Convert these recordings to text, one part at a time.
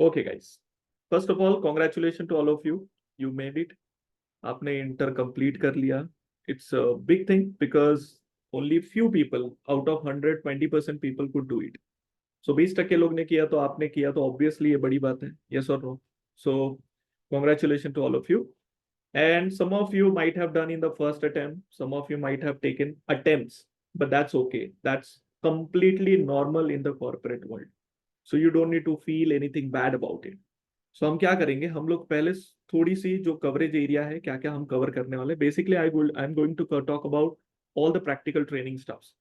Okay guys, first of all congratulation to all of you, you made it. आपने inter complete कर लिया। It's a big thing because only few people out of 120% people could do it. So 20% लोग ने किया तो आपने किया, तो ऑब्वियसली ये बड़ी बात है। यस और no? So congratulation to all of you. And some of you might have done in the first attempt, some of you might have taken attempts, but that's okay. That's completely normal in the corporate world. So you don't need to feel anything bad about it. So हम क्या करेंगे, हम लोग पहले थोड़ी सी जो coverage area है, क्या क्या हम कवर करने वाले। Basically I am going to talk about all the practical training stuffs.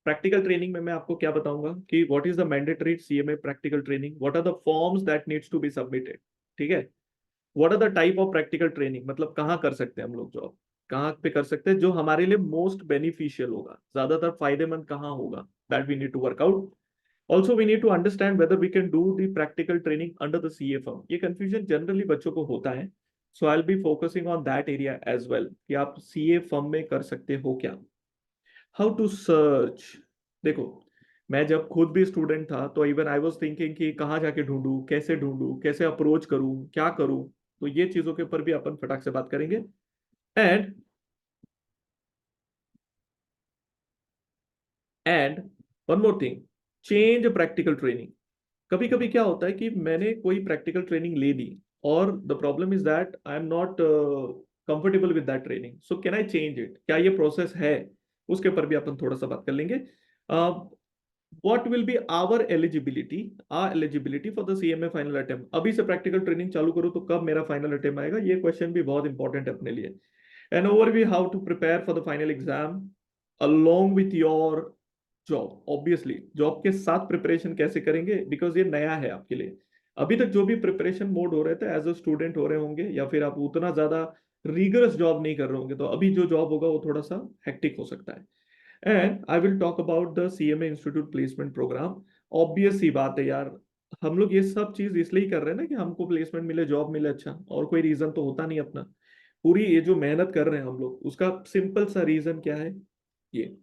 Practical training में मैं आपको क्या बताऊंगा कि what is the mandatory CMA practical training, what are the forms that needs to be submitted. ठीक है? What are the type of practical training, मतलब कहाँ कर सकते हैं हम लोग जॉब, कहाँ पे कर सकते हैं जो हमारे लिए मोस्ट बेनिफिशियल होगा, ज्यादातर फायदेमंद कहाँ होगा, that we need to work out. Also we need to understand whether we can do the practical training under the CA firm. ये कंफ्यूजन जनरली बच्चों को होता है। So I will be focusing on that area as well कि आप CA firm में कर सकते हो क्या। How to search. देखो, मैं जब खुद भी स्टूडेंट था तो इवन आई वाज थिंकिंग कि कहाँ जाके ढूंढूं, कैसे अप्रोच करूं, क्या करूं। तो ये चीजों के ऊपर भी अपन फटाक से बात करेंगे। And and one more thing, change practical training. कभी कभी क्या होता है कि मैंने कोई प्रैक्टिकल ट्रेनिंग ले ली और the problem is that I am not comfortable with that training. So can I change it, क्या ये प्रोसेस है? उसके ऊपर भी अपन थोड़ा सा बात कर लेंगे। What will be our eligibility for the CMA final attempt. अभी से प्रैक्टिकल ट्रेनिंग चालू करूँ तो कब मेरा फाइनल अटेम्प्ट आएगा, ये क्वेश्चन भी बहुत इंपॉर्टेंट है अपने लिए। An overview how to prepare for the final exam along with your job. Obviously job के साथ प्रिपरेशन कैसे करेंगे, बिकॉज ये नया है आपके लिए। अभी तक जो भी प्रिपरेशन मोड हो रहे थे एज अ स्टूडेंट हो रहे होंगे, या फिर आप उतना ज्यादा रिगरस जॉब नहीं कर रहे होंगे, तो अभी जो जॉब होगा वो थोड़ा सा हेक्टिक हो सकता है। And I will talk about the CMA institute placement program. Obvious सी बात है यार, हम लोग ये सब चीज इसलिए कर रहे हैं ना कि हमको प्लेसमेंट मिले, जॉब मिले, अच्छा, और कोई रीजन तो होता नहीं अपना। पूरी ये जो मेहनत कर रहे हैं हम लोग, उसका सिंपल सा रीजन क्या है। ये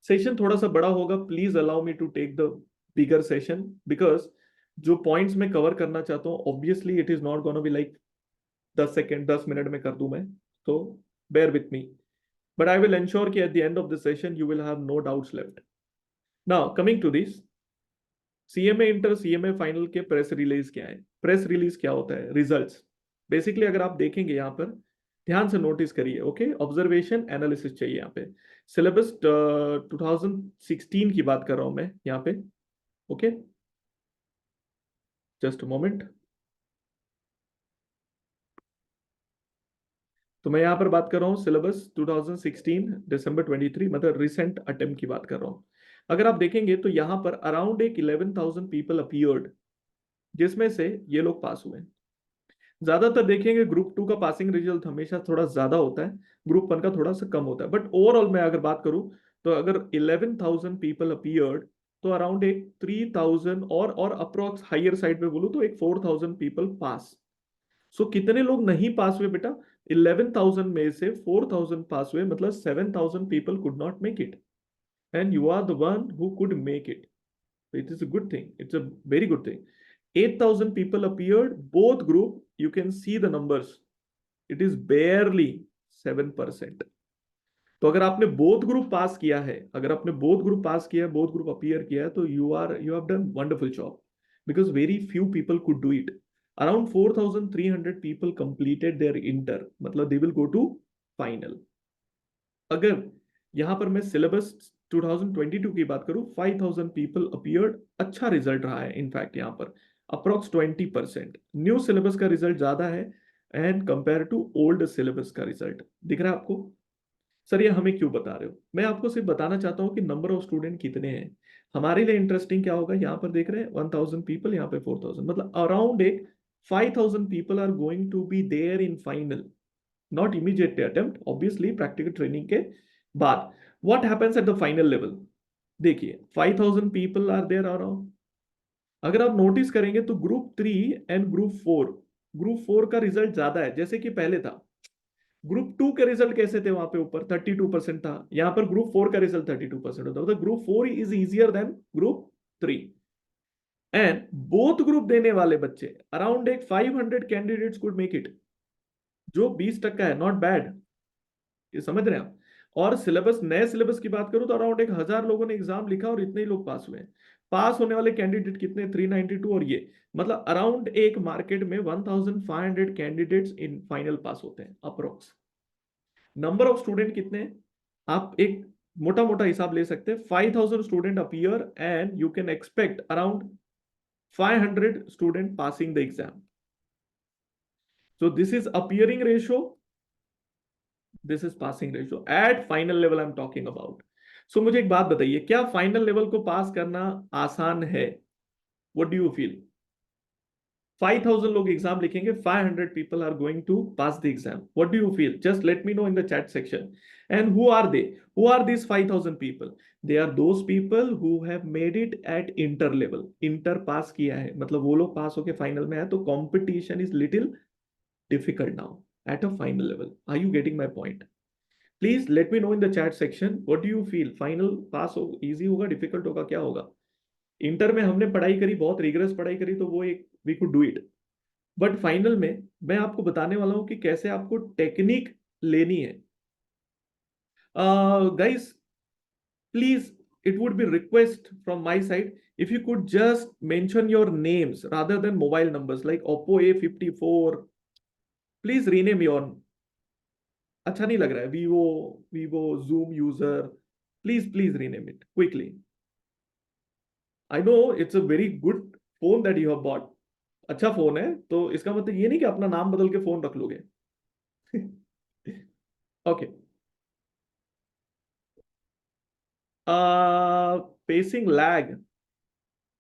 सेशन थोड़ा सा बड़ा होगा, please allow me to take the bigger session, because जो पॉइंट्स मैं कवर करना चाहता हूँ obviously it is not gonna be like 10 second, 10 minute में कर दूं मैं। तो bear with me, but I will ensure कि at the end of the session you will have no doubts left. Now coming to this, CMA inter CMA final के press release क्या है। Press release क्या होता है? Results. Basically अगर आप देखेंगे यहाँ पर, ध्यान से नोटिस करिए, ओके? ऑब्जर्वेशन एनालिसिस चाहिए यहाँ पे। सिलेबस 2016 की बात कर रहा हूं मैं यहाँ पे, ओके? Just moment. तो मैं यहाँ पर बात कर रहा हूँ सिलेबस 2016 दिसंबर 23, मतलब रिसेंट अटेम्प्ट की बात कर रहा हूँ। अगर आप देखेंगे तो यहाँ पर अराउंड एक 11,000 पीपल अपीयर्ड, जिसमें से ये लोग पास हुए। ज्यादातर देखेंगे ग्रुप टू का पासिंग रिजल्ट हमेशा थोड़ा ज्यादा होता है, ग्रुप वन का थोड़ा सा कम होता है, बट ओवरऑल मैं अगर बात करूं तो अगर 11,000 पीपल अपीयर्ड, तो अराउंड एक 3,000 और अप्रोक्स हायर साइड में बोलूं तो एक 4,000 पीपल पास। सो कितने लोग नहीं पास हुए बेटा? 11,000 में से 4,000 पास हुए, मतलब 7,000 people could not make it, and you are the one who could make it. It is a good thing. It's a very good thing. 8,000 people appeared, both group. You can see the numbers. It is barely 7%. तो अगर आपने both group पास किया है, अगर आपने both group पास किया है, both group appear किया है, तो you have done wonderful job, because very few people could do it. Around 4,300 people completed their inter, मतलब they will go to final. अगर यहां पर मैं सिलेबस 2022 की बात करूं, 5,000 पीपल अपीयर्ड, अच्छा रिजल्ट रहा है। इनफैक्ट यहां पर अप्रोक्स 20% न्यू सिलेबस का रिजल्ट ज्यादा है and compare to old syllabus का रिजल्ट। दिख रहा है आपको? सर ये हमें क्यों बता रहे हो? मैं आपको सिर्फ बताना चाहता हूँ कि नंबर ऑफ स्टूडेंट कितने हैं। हमारे लिए इंटरेस्टिंग क्या होगा, यहाँ पर देख रहे हैं 1,000 पीपल, यहाँ पे 4,000, मतलब अराउंड एक 5,000 people are going to be there in final. Not immediate attempt, obviously practical training के बाद। What happens at the final level? देखिए 5,000 पीपल आर देयर अराउंड। अगर आप नोटिस करेंगे तो ग्रुप 3 एंड ग्रुप 4 का रिजल्ट ज्यादा है जैसे कि पहले था। ग्रुप 2 के रिजल्ट कैसे थे? वहां पे ऊपर 32% था, यहां पर ग्रुप 4 का रिजल्ट 32% होता है, मतलब group 4 is easier than group 3। And both group देने वाले बच्चे अराउंड एक 500 कैंडिडेट्स कुड मेक इट, जो 20% है, नॉट बैड। ये समझ रहे हैं आप? और सिलेबस, नए सिलेबस की बात करूं तो अराउंड 1,000 लोगों ने एग्जाम लिखा और इतने ही लोग पास हुए। पास होने वाले कैंडिडेट कितने? 392। और ये मतलब अराउंड एक मार्केट में 1,500 कैंडिडेट्स इन फाइनल पास होते हैं अप्रोक्स। नंबर ऑफ स्टूडेंट कितने हैं? आप एक मोटा मोटा हिसाब ले सकते हैं, 5,000 student appear and you can expect around 500 student passing the exam. So this is appearing ratio, this is passing ratio at final level I'm talking about. So मुझे एक बात बताइए, क्या फाइनल लेवल को पास करना आसान है? What do you feel? 5,000 लोग एग्जाम लिखेंगे, 500 people are going to pass the exam. What do you feel? Just let me know in the chat section. And who are they? Who are these 5,000 people? They are those people who have made it at inter level. Inter पास किया है, मतलब वो लोग पास होके final में है, तो competition is little difficult now at a final level. Are you getting my point? Please let me know in the chat section. What do you feel? Final pass हो, easy होगा, difficult होगा, क्या होगा? Inter में हमने पढ़ाई करी, बहुत रिगरस पढ़ाई करी, तो वो एक we could do it. But final में मैं आपको बताने वाला हूं कि कैसे आपको टेक्निक लेनी है। Guys please, it would be request from my side if you could just mention your names rather than mobile numbers like Oppo A54. Please rename your, अच्छा नहीं लग रहा है, Vivo, Vivo zoom user, please please rename it quickly. I know it's a very good phone that you have bought, अच्छा phone है, तो इसका मतलब ये नहीं कि अपना नाम बदल के फोन रख लोगे। Okay, pacing lag,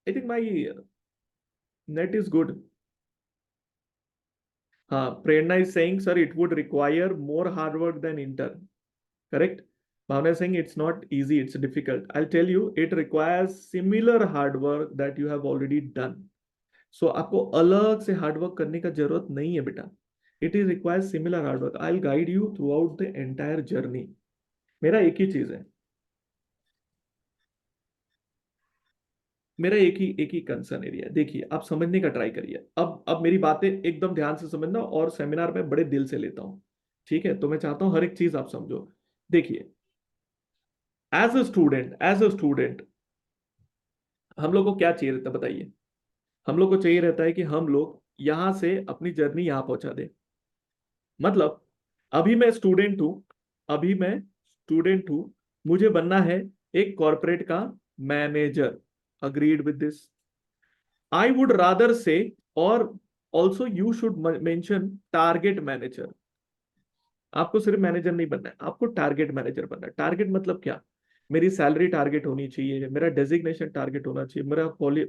I think my net is good. हाँ, Prerna is saying sir it would require more hard work than inter, correct? Bhavna is saying it's not easy, it's difficult. I'll tell you, it requires similar hard work that you have already done. So आपको अलग से hard work करने का जरूरत नहीं है बेटा। It is requires similar hard work. I will guide you through out the entire journey. मेरा एक ही चीज है, मेरा एक ही कंसर्न एरिया है। देखिए, आप समझने का ट्राई करिए। अब मेरी बातें एकदम ध्यान से समझना, और सेमिनार में बड़े दिल से लेता हूं, ठीक है? तो मैं चाहता हूं हर एक चीज आप समझो। देखिए, एज अ स्टूडेंट हम लोग को क्या चाहिए रहता है बताइए? हम लोग को चाहिए रहता है कि हम लोग यहां से अपनी जर्नी यहां पहुंचा दे। मतलब अभी मैं स्टूडेंट हूं, अभी मैं स्टूडेंट हूं, मुझे बनना है एक कॉर्पोरेट का manager. Agreed with this? I would rather से, और also you should mention target manager. आपको सिर्फ मैनेजर नहीं बनना है, आपको टारगेट मैनेजर बनना है। टारगेट मतलब क्या? मेरी सैलरी टारगेट होनी चाहिए, मेरा डेजिग्नेशन टारगेट होना चाहिए,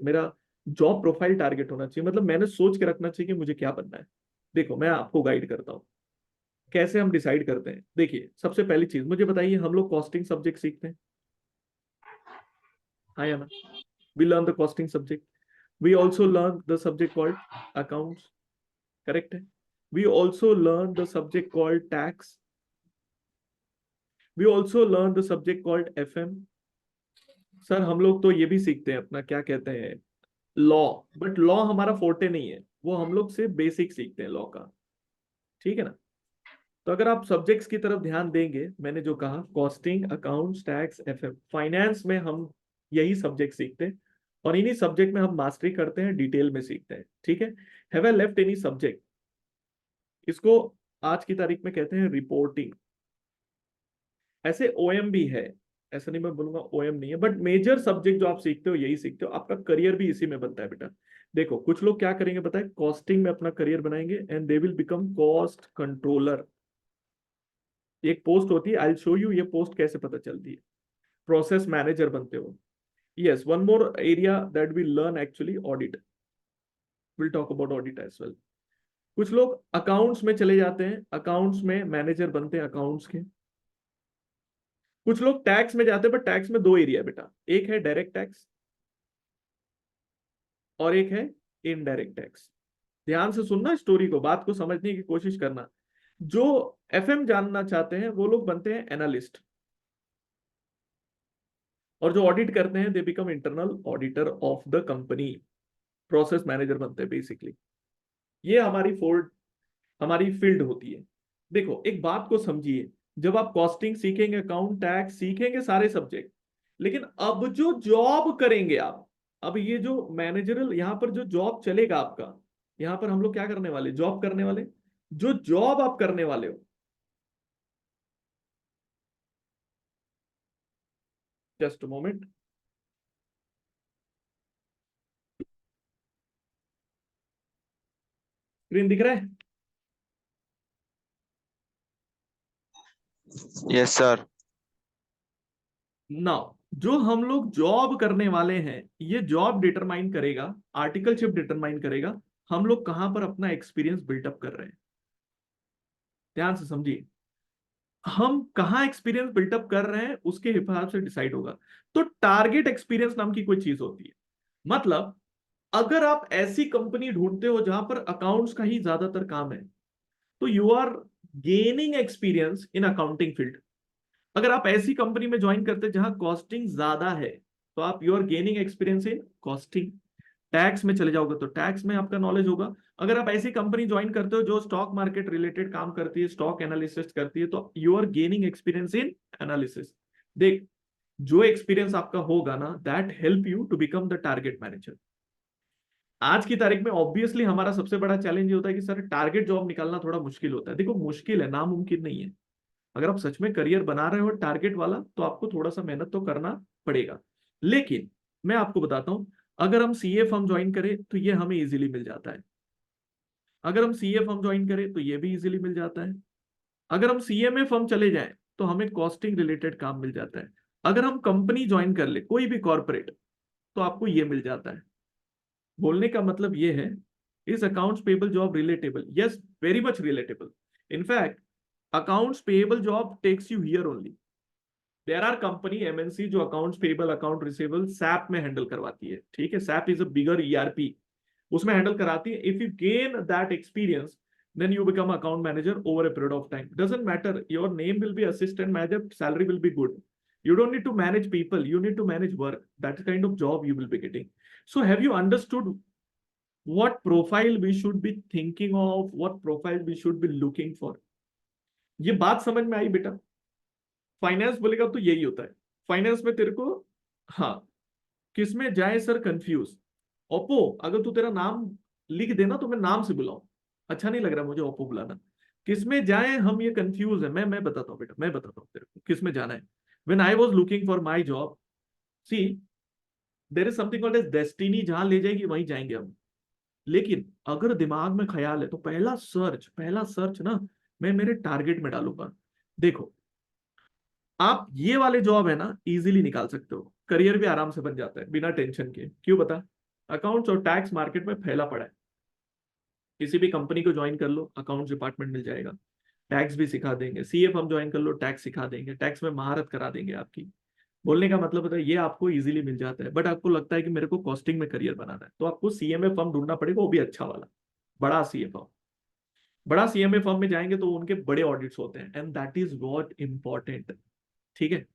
मेरा जॉब प्रोफाइल टारगेट होना चाहिए। मतलब मैंने सोच के रखना चाहिए कि मुझे क्या बनना है। देखो, मैं आपको गाइड करता हूँ कैसे हम डिसाइड करते हैं। देखिए, सबसे पहली चीज मुझे बताइए, हम लोग कॉस्टिंग सब्जेक्ट सीखते हैं, हाँ या ना? We learn the costing subject, we also learn the subject called accounts, correct है? We also learn the subject called tax, we also learn the subject called FM। Sir हम लोग तो ये भी सीखते हैं, अपना क्या कहते हैं, लॉ। बट लॉ हमारा फोर्टे नहीं है, वो हम लोग से बेसिक सीखते हैं लॉ का, ठीक है ना? तो अगर आप सब्जेक्ट्स की तरफ ध्यान देंगे, मैंने जो कहा costing, accounts, tax, FM, finance में हम यही सब्जेक्ट सीखते हैं, और इन्हीं सब्जेक्ट में हम मास्टरी करते हैं, डिटेल में सीखते हैं, ठीक है? Have I left any subject? इसको आज की तारीख में कहते हैं रिपोर्टिंग। ऐसे OM भी है, ऐसा नहीं मैं बोलूंगा OM नहीं है, बट मेजर सब्जेक्ट जो आप सीखते हो यही सीखते हो, आपका करियर भी इसी में बनता है बेटा। देखो, कुछ लोग क्या करेंगे पता है? कॉस्टिंग में अपना करियर बनाएंगे and they will become cost controller. एक पोस्ट होती है, आई विल शो यू ये पोस्ट कैसे पता चलती है। प्रोसेस मैनेजर बनते हो। Yes, one more area that we learn actually, audit. Will talk about audit as well. कुछ लोग अकाउंट्स में चले जाते हैं, अकाउंट्स में मैनेजर बनते हैं अकाउंट्स के। कुछ लोग टैक्स में जाते हैं, बट टैक्स में दो एरिया है बेटा, एक है डायरेक्ट टैक्स और एक है इनडायरेक्ट टैक्स। ध्यान से सुनना स्टोरी को, बात को समझने की कोशिश करना। जो FM जानना चाहते हैं वो लोग बनते हैं एनालिस्ट, और जो ऑडिट करते हैं they become internal auditor of the company. Process manager बनते हैं बेसिकली। ये हमारी फील्ड होती है। देखो एक बात को समझिए, जब आप कॉस्टिंग सीखेंगे, अकाउंट टैक्स सीखेंगे, सारे सब्जेक्ट, लेकिन अब जो जॉब करेंगे आप, अब ये जो मैनेजरल यहां पर जो जॉब चलेगा आपका, यहां पर हम लोग क्या करने वाले, जॉब करने वाले। जो जॉब आप करने वाले हो, जस्ट मोमेंट, स्क्रीन दिख रहा है? Yes sir. नाउ जो हम लोग जॉब करने वाले हैं, ये जॉब डिटरमाइन करेगा, आर्टिकलशिप डिटरमाइन करेगा हम लोग कहां पर अपना एक्सपीरियंस बिल्टअप कर रहे हैं। ध्यान से समझिए, हम कहाँ एक्सपीरियंस बिल्टअप कर रहे हैं उसके हिसाब से डिसाइड होगा। तो टारगेट एक्सपीरियंस नाम की कोई चीज होती है। मतलब अगर आप ऐसी कंपनी ढूंढते हो जहां पर अकाउंट्स का ही ज्यादातर काम है, तो you are gaining experience in accounting field. अगर आप ऐसी कंपनी में ज्वाइन करते हैं जहां कॉस्टिंग ज्यादा है, तो आप you are gaining experience in costing. Tax में चले जाओगे तो टैक्स में आपका नॉलेज होगा। अगर आप ऐसी कंपनी ज्वाइन करते हो जो स्टॉक मार्केट रिलेटेड काम करती है, स्टॉक एनालिसिस करती है, तो you are gaining experience in analysis. देख, जो एक्सपीरियंस आपका होगा ना, that help you to become the target manager. आज की तारीख में ऑब्वियसली हमारा सबसे बड़ा चैलेंज ये होता है कि सर टारगेट जॉब निकालना थोड़ा मुश्किल होता है। देखो मुश्किल है, नामुमकिन नहीं है। अगर आप सच में करियर बना रहे हो टारगेट वाला, तो आपको थोड़ा सा मेहनत तो करना पड़ेगा। लेकिन मैं आपको बताता हूं, अगर हम सीए फर्म ज्वाइन करें तो ये हमें इजीली मिल जाता है। अगर हम सीए फर्म ज्वाइन करें तो ये भी इजीली मिल जाता है। अगर हम सीएमए फर्म चले जाएं तो हमें कॉस्टिंग रिलेटेड काम मिल जाता है। अगर हम कंपनी ज्वाइन कर ले कोई भी कॉर्पोरेट, तो आपको ये मिल जाता है। बोलने का मतलब ये है, is accounts payable job relatable? Yes, very much relatable. In fact accounts payable job takes you here only. There are company MNC जो accounts payable account receivable SAP में हैंडल करवाती है। ठीक है, SAP is a bigger ERP, उसमें handle कराती है। If you gain that experience, then you become account manager over a period of time. Doesn't matter, your name will be assistant manager, salary will be good. You don't need to manage people, you need to manage work. That's the kind of job you will be getting. So have you understood what profile we should be thinking of, what profile we should be looking for? ये बात समझ में आई बेटा? Finance बोलेगा तो यही होता है। फाइनेंस में तेरे को, हाँ, किसमें जाए सर कंफ्यूज। ओप्पो, अगर तू तेरा नाम लिख देना तो मैं नाम से बुलाऊं, अच्छा नहीं लग रहा मुझे ओप्पो बुलाना। किसमें जाए हम ये कंफ्यूज है। मैं बताता हूँ बेटा, मैं बताता हूँ तेरे को किसमें जाना है। When I was looking for my job, see, there is something called as destiny, जहां ले जाएगी वहीं जाएंगे हम। लेकिन अगर दिमाग में ख्याल है तो पहला सर्च ना, मैं मेरे टारगेट में डालूंगा। देखो, आप ये वाले जॉब है ना इजीली निकाल सकते हो, करियर भी आराम से बन जाता है बिना टेंशन के। क्यों बता? अकाउंट्स और टैक्स मार्केट में फैला पड़ा है। किसी भी कंपनी को ज्वाइन कर लो, अकाउंट्स डिपार्टमेंट मिल जाएगा, टैक्स भी सिखा देंगे। सीए फर्म ज्वाइन कर लो, टैक्स सिखा देंगे, टैक्स में महारत करा देंगे आपकी। बोलने का मतलब होता है ये आपको इजीली मिल जाता है। बट आपको लगता है कि मेरे को कॉस्टिंग में करियर बनाना है, तो आपको सीएमए फर्म ढूंढना पड़ेगा, वो भी अच्छा वाला, बड़ा सीए फर्म। बड़ा सीएमए फर्म में जाएंगे तो उनके बड़े ऑडिट्स होते हैं, and that is what important. ठीक है,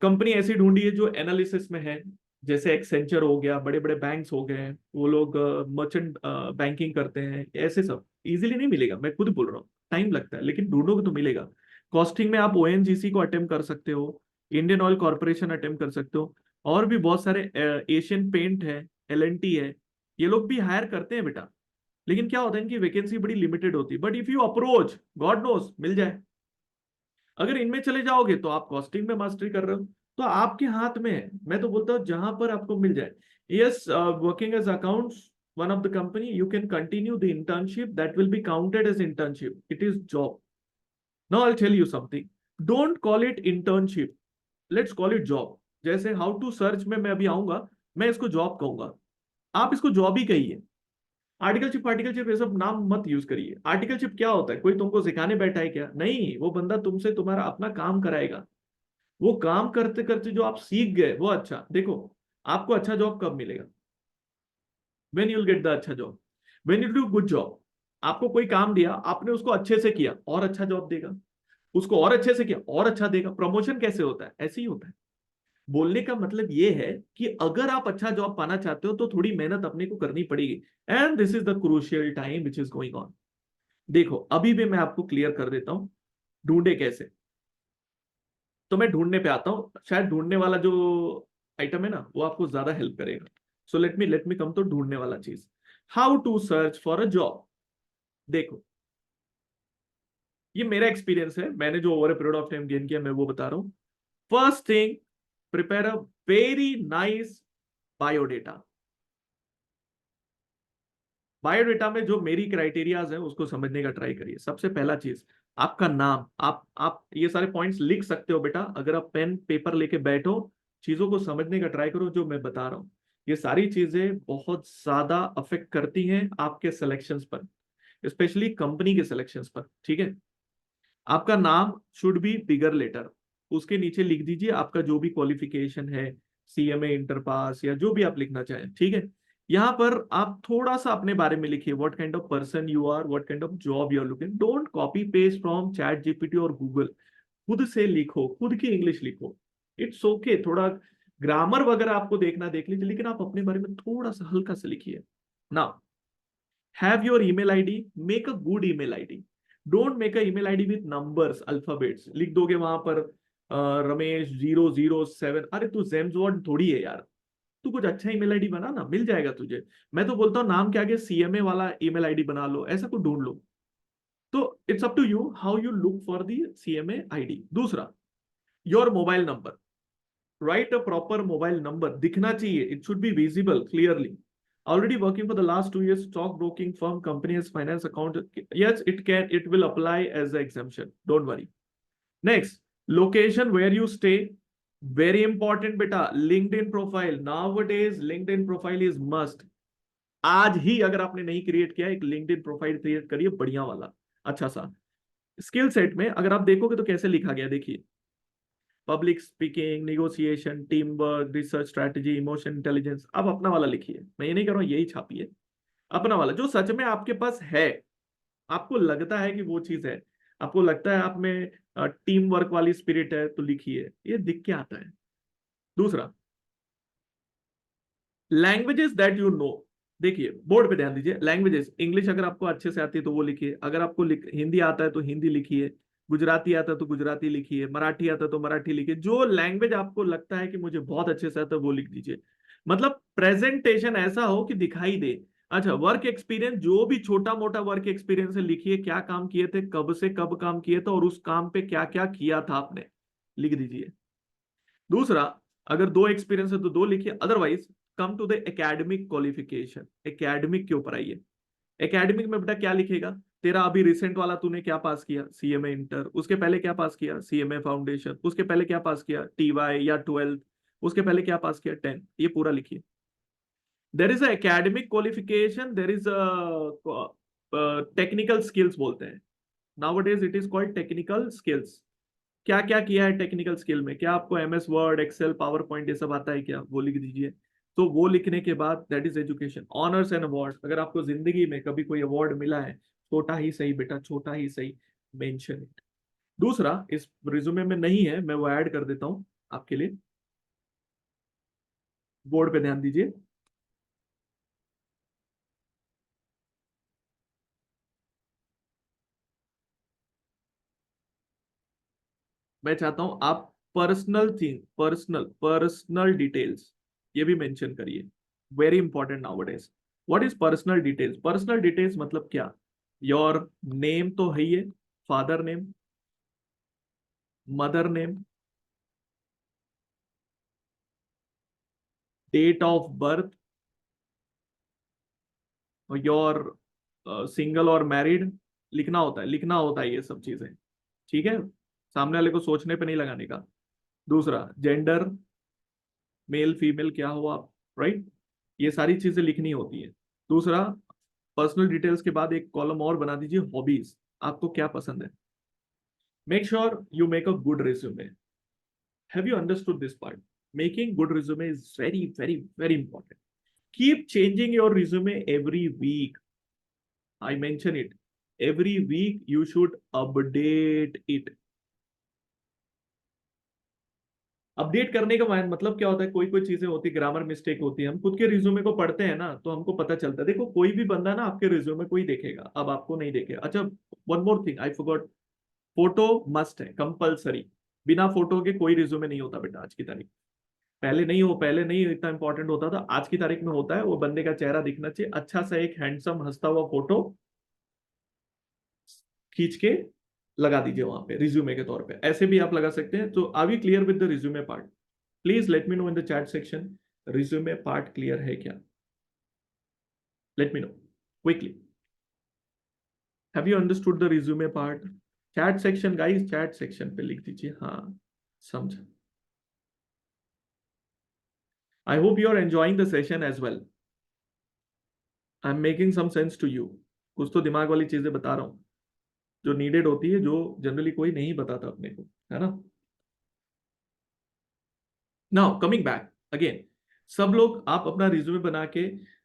कंपनी ऐसी ढूंढी है जो एनालिसिस में है, जैसे एक्सेंचर हो गया, बड़े बड़े बैंक्स हो गए, वो लोग मर्चेंट बैंकिंग करते हैं, ऐसे सब इजीली नहीं मिलेगा, मैं खुद बोल रहा हूँ, टाइम लगता है, लेकिन ढूंढोगे तो मिलेगा। कॉस्टिंग में आप ओएनजीसी को अटेम्प्ट कर सकते हो, इंडियन ऑयल कॉर्पोरेशन अटेम्प्ट कर सकते हो, और भी बहुत सारे, एशियन पेंट है, एलएनटी है, ये लोग भी हायर करते हैं बेटा। लेकिन क्या होता है, इनकी वैकेंसी बड़ी लिमिटेड होती है, but if you approach, God knows मिल जाए। अगर इनमें चले जाओगे तो आप कॉस्टिंग में मास्टरी कर रहे हो, तो आपके हाथ में है। मैं तो बोलता हूं जहां पर आपको मिल जाए। Yes, working as accounts one of the company, you can continue the internship, that will be counted as internship, it is job. Now I tell you something, don't call it internship, let's call it job. How to to सर्च में मैं अभी आऊंगा, मैं इसको job कहूंगा, आप इसको जॉब ही कहिए। आर्टिकलशिप ये सब नाम मत यूज करिए। आर्टिकलशिप क्या होता है? कोई तुमको सिखाने बैठा है क्या? नहीं, वो बंदा तुमसे तुम्हारा अपना काम कराएगा। वो काम करते करते जो आप सीख गए वो अच्छा। देखो, आपको अच्छा जॉब कब मिलेगा? When you will get the अच्छा job, when you do good job. आपको कोई काम दिया, आपने उसको अच्छे से किया, और अच्छा जॉब देगा। उसको और अच्छे से किया, और अच्छा देगा। प्रमोशन कैसे होता है? ऐसे ही होता है। बोलने का मतलब ये है कि अगर आप अच्छा जॉब पाना चाहते हो तो थोड़ी मेहनत अपने को करनी पड़ेगी, and this is the crucial time which is going on. देखो अभी भी मैं आपको क्लियर कर देता हूं ढूंढे कैसे। तो मैं ढूंढने पे आता हूं, शायद ढूंढने वाला जो आइटम है ना वो आपको ज्यादा हेल्प करेगा। सो लेट मी कम तो ढूंढने वाला चीज, how to search for a job. देखो ये मेरा एक्सपीरियंस है, मैंने जो over a period of time gain किया मैं वो बता रहा हूं। First thing, prepare a very nice biodata. Biodata में जो मेरी क्राइटेरियाज है उसको समझने का ट्राई करिए। सबसे पहला चीज, आपका नाम। आप ये सारे पॉइंट्स लिख सकते हो बेटा, अगर आप पेन पेपर लेके बैठो, चीजों को समझने का ट्राई करो जो मैं बता रहा हूँ। ये सारी चीजें बहुत ज्यादा अफेक्ट करती हैं आपके सिलेक्शंस पर, स्पेशली कंपनी के सिलेक्शंस पर, ठीक है। आपका नाम शुड बी बिगर लेटर, उसके नीचे लिख दीजिए आपका जो भी क्वालिफिकेशन है, सीएमए, इंटर पास या जो भी आप लिखना चाहें, ठीक है। यहाँ पर आप थोड़ा सा अपने बारे में लिखिए, what kind of person you are, what kind of job you are looking. Don't copy paste from ChatGPT और गूगल, खुद से लिखो, खुद की इंग्लिश लिखो। इट्स ओके, थोड़ा ग्रामर वगैरह आपको देखना देख लीजिए, लेकिन आप अपने बारे में थोड़ा सा हल्का सा लिखिए ना। Have your email ID, make a good email ID. Don't make a email ID with numbers, alphabets लिख दोगे वहां पर, रमेश 007। अरे तू जेम्स वर्ड थोड़ी है यार, तू कुछ अच्छा ईमेल आईडी बना ना, मिल जाएगा तुझे। मैं तो बोलता हूँ नाम के आगे सीएमए वाला ईमेल आईडी बना लो, ऐसा कुछ ढूंढ लो। तो it's up to you how you look for the CMA ID. दूसरा, your mobile number, right a proper mobile number, दिखना चाहिए, it should be visible clearly. Already working for the last 2 years, stock broking firm, company has finance account. Yes, it will apply as the exemption. Don't worry. Next, location where you stay. Very important, beta. LinkedIn profile. Nowadays, LinkedIn profile is must. आज ही अगर आपने नहीं create किया, एक LinkedIn profile create करिए बढ़िया वाला, अच्छा सा। स्किल सेट में अगर आप देखोगे तो कैसे लिखा गया देखिए, public speaking, negotiation, team work, research strategy, emotion intelligence. अब अपना वाला लिखिए, मैं ये नहीं कर रहा हूँ यही छापिए, अपना वाला जो सच में आपके पास है, आपको लगता है कि वो चीज है, आपको लगता है आप में टीम वर्क वाली स्पिरिट है तो लिखिए, ये दिख के आता है। दूसरा, लैंग्वेजेस दैट यू नो। देखिए बोर्ड पे ध्यान दीजिए, लैंग्वेजेस, इंग्लिश अगर आपको अच्छे से आती है तो वो लिखिए, अगर आपको हिंदी आता है तो हिंदी लिखिए, गुजराती आता है तो गुजराती लिखिए, मराठी आता है तो मराठी लिखिए, जो लैंग्वेज आपको लगता है कि मुझे बहुत अच्छे से आता है वो लिख दीजिए। मतलब प्रेजेंटेशन ऐसा हो कि दिखाई दे। अच्छा, वर्क एक्सपीरियंस, जो भी छोटा मोटा वर्क एक्सपीरियंस है लिखिए, क्या काम किए थे, कब से कब काम किए थे, और उस काम पे क्या क्या किया था आपने, लिख दीजिए। दूसरा, अगर दो एक्सपीरियंस है तो दो लिखिए, otherwise come to the academic qualification. Academic के ऊपर आइए। एकेडमिक में बेटा क्या लिखेगा, तेरा अभी रिसेंट वाला तूने क्या पास किया, सीएमए इंटर, उसके पहले क्या पास किया, सीएमए फाउंडेशन, उसके पहले क्या पास किया, टीवाई या 12th, उसके पहले क्या पास किया, 10th, ये पूरा लिखिए। There is a academic qualification, there is a technical skills बोलते हैं, nowadays it is called technical skills. क्या क्या किया है टेक्निकल स्किल में, क्या आपको MS Word, Excel, PowerPoint ये सब आता है क्या, वो लिख दीजिए। तो वो लिखने के बाद that is education. Honours and award, अगर आपको जिंदगी में कभी कोई अवार्ड मिला है, छोटा ही सही बेटा, छोटा ही सही, मेंशन इट। दूसरा, इस रिज्यूमे में नहीं है, मैं वो ऐड कर देता हूं आपके लिए, बोर्ड पे ध्यान दीजिए। मैं चाहता हूं आप पर्सनल थिंग, पर्सनल डिटेल्स ये भी मेंशन करिए, very important nowadays. What is personal details? Personal details मतलब क्या, योर नेम तो है ही, father name, mother name, date of birth, your single और मैरिड, लिखना होता है ये सब चीजें, ठीक है। सामने वाले को सोचने पे नहीं लगाने का। दूसरा, जेंडर, मेल फीमेल क्या हो आप, राइट, ये सारी चीजें लिखनी होती है। दूसरा, पर्सनल डिटेल्स के बाद एक कॉलम और बना दीजिए, हॉबीज, आपको क्या पसंद है। Make sure you make a good resume. Have you understood this part? Making good resume is very very very important. Keep changing your resume every week, I mention it, every week you should update it. Update करने का मतलब क्या होता है, कोई कोई चीजें होती है, ग्रामर मिस्टेक होती है, हम खुद के रिज्यूमे को पढ़ते हैं ना तो हमको पता चलता है। देखो कोई भी बंदा ना आपके रिज्यूमे को ही देखेगा, अब आपको नहीं देखेगा। अच्छा, one more thing I forgot, photo must है, कंपलसरी। बिना फोटो के कोई रिज्यूमे नहीं होता बेटा आज की तारीख। पहले नहीं इतना इंपॉर्टेंट होता था, आज की तारीख में होता है। वो बंदे का चेहरा दिखना चाहिए, अच्छा सा एक हैंडसम हंसता हुआ फोटो खींच के लगा दीजिए वहां पे रिज्यूमे के तौर पे। ऐसे भी आप लगा सकते हैं। तो are we clear with the resume part? Please let me know in the chat section, resume part clear है क्या? Let me know quickly, have you understood the resume part? Chat section guys, chat section पे लिख दीजिए हाँ समझा। I hope you are enjoying the session as well. I am making some sense to you. कुछ तो दिमाग वाली चीजें बता रहा हूँ जो नीडेड होती है, जो जनरली कोई नहीं बताता अपने को, है ना। नाउ कमिंग बैक अगेन, सब लोग आप अपना रिज्यूमे बना के,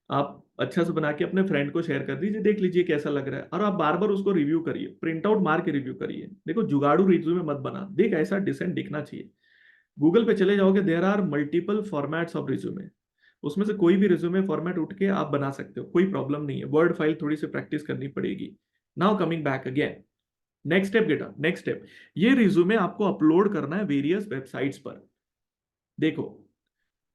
आप अच्छा से बना के अपने फ्रेंड को शेयर कर दीजिए, देख लीजिए कैसा लग रहा है, और आप बार बार उसको रिव्यू करिए, प्रिंट आउट मार के रिव्यू करिए। देखो जुगाड़ू रिज्यूमे मत बना, देख ऐसा डिसेंट दिखना चाहिए। गूगल पे चले जाओगे, there are multiple formats of resume, उसमें से कोई भी रिज्यूमे फॉर्मेट उठ के आप बना सकते हो, कोई प्रॉब्लम नहीं है। वर्ड फाइल थोड़ी सी प्रैक्टिस करनी पड़ेगी। Now coming back again, next step बेटा, नेक्स्ट स्टेप, ये रिज्यूमे आपको अपलोड करना है वेरियस वेबसाइट्स पर। देखो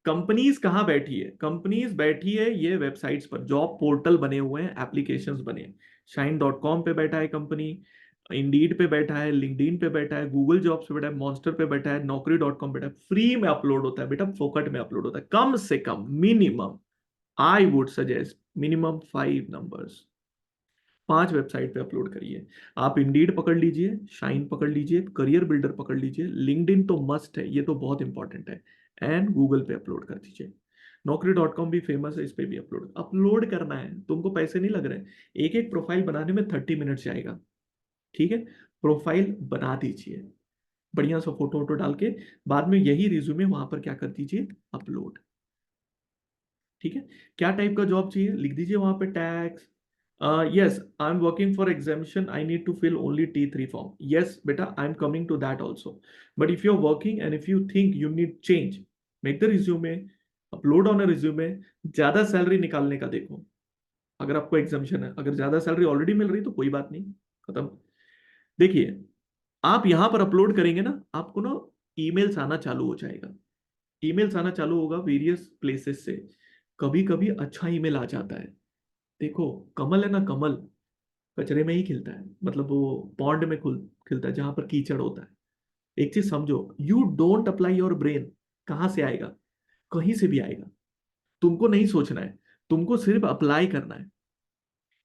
कंपनीज कहाँ बैठी है, कंपनीज बैठी है ये वेबसाइट्स पर, जॉब पोर्टल बने हुए हैं, एप्लीकेशंस बने हैं। शाइन.com पे बैठा है कंपनी, इंडीड पे बैठा है, लिंक्डइन पे बैठा है, गूगल जॉब्स पे बैठा है, मॉन्स्टर पे बैठा है, नौकरी.com बैठा है। फ्री में अपलोड होता है बेटा, फोकट में अपलोड होता है। कम से कम minimum, I would suggest minimum 5 numbers, 5 website पे अपलोड करिए। आप इंडीड पकड़ लीजिए, शाइन पकड़ लीजिए, करियर बिल्डर पकड़ लीजिए, लिंक्डइन तो मस्ट है, ये तो बहुत इंपॉर्टेंट है, एंड गूगल पे अपलोड कर दीजिए। नौकरी.com भी फेमस है, इस पे भी अपलोड अपलोड करना है। तुमको पैसे नहीं लग रहे, एक एक प्रोफाइल बनाने में 30 मिनट जाएगा, ठीक है। प्रोफाइल बना दीजिए बढ़िया सा फोटो वोटो डाल के, बाद में यही रिज्यूमे वहां पर क्या कर दीजिए, अपलोड। ठीक है, क्या टाइप का जॉब चाहिए लिख दीजिए वहां पे, tax, yes, I'm working for exemption, I need to fill only T3 form. Yes beta, I'm coming to that also. But if you're working and if you think you need change, make the resume, upload on a resume, ज्यादा salary निकालने का देखो। अगर आपको एग्जामेशन है, अगर ज्यादा salary already मिल रही तो कोई बात नहीं, खत्म। देखिए आप यहां पर अपलोड करेंगे ना, आपको ना ईमेल्स आना चालू हो जाएगा, ईमेल्स आना चालू होगा वेरियस प्लेसेस से। कभी कभी अच्छा ईमेल आ जाता है। देखो कमल है ना, कमल कचरे में ही खिलता है, मतलब वो पॉन्ड में खुल खिलता है जहां पर कीचड़ होता है। एक चीज समझो, you don't apply your brain, कहां से आएगा, कहीं से भी आएगा। तुमको नहीं सोचना है, तुमको सिर्फ अप्लाई करना है।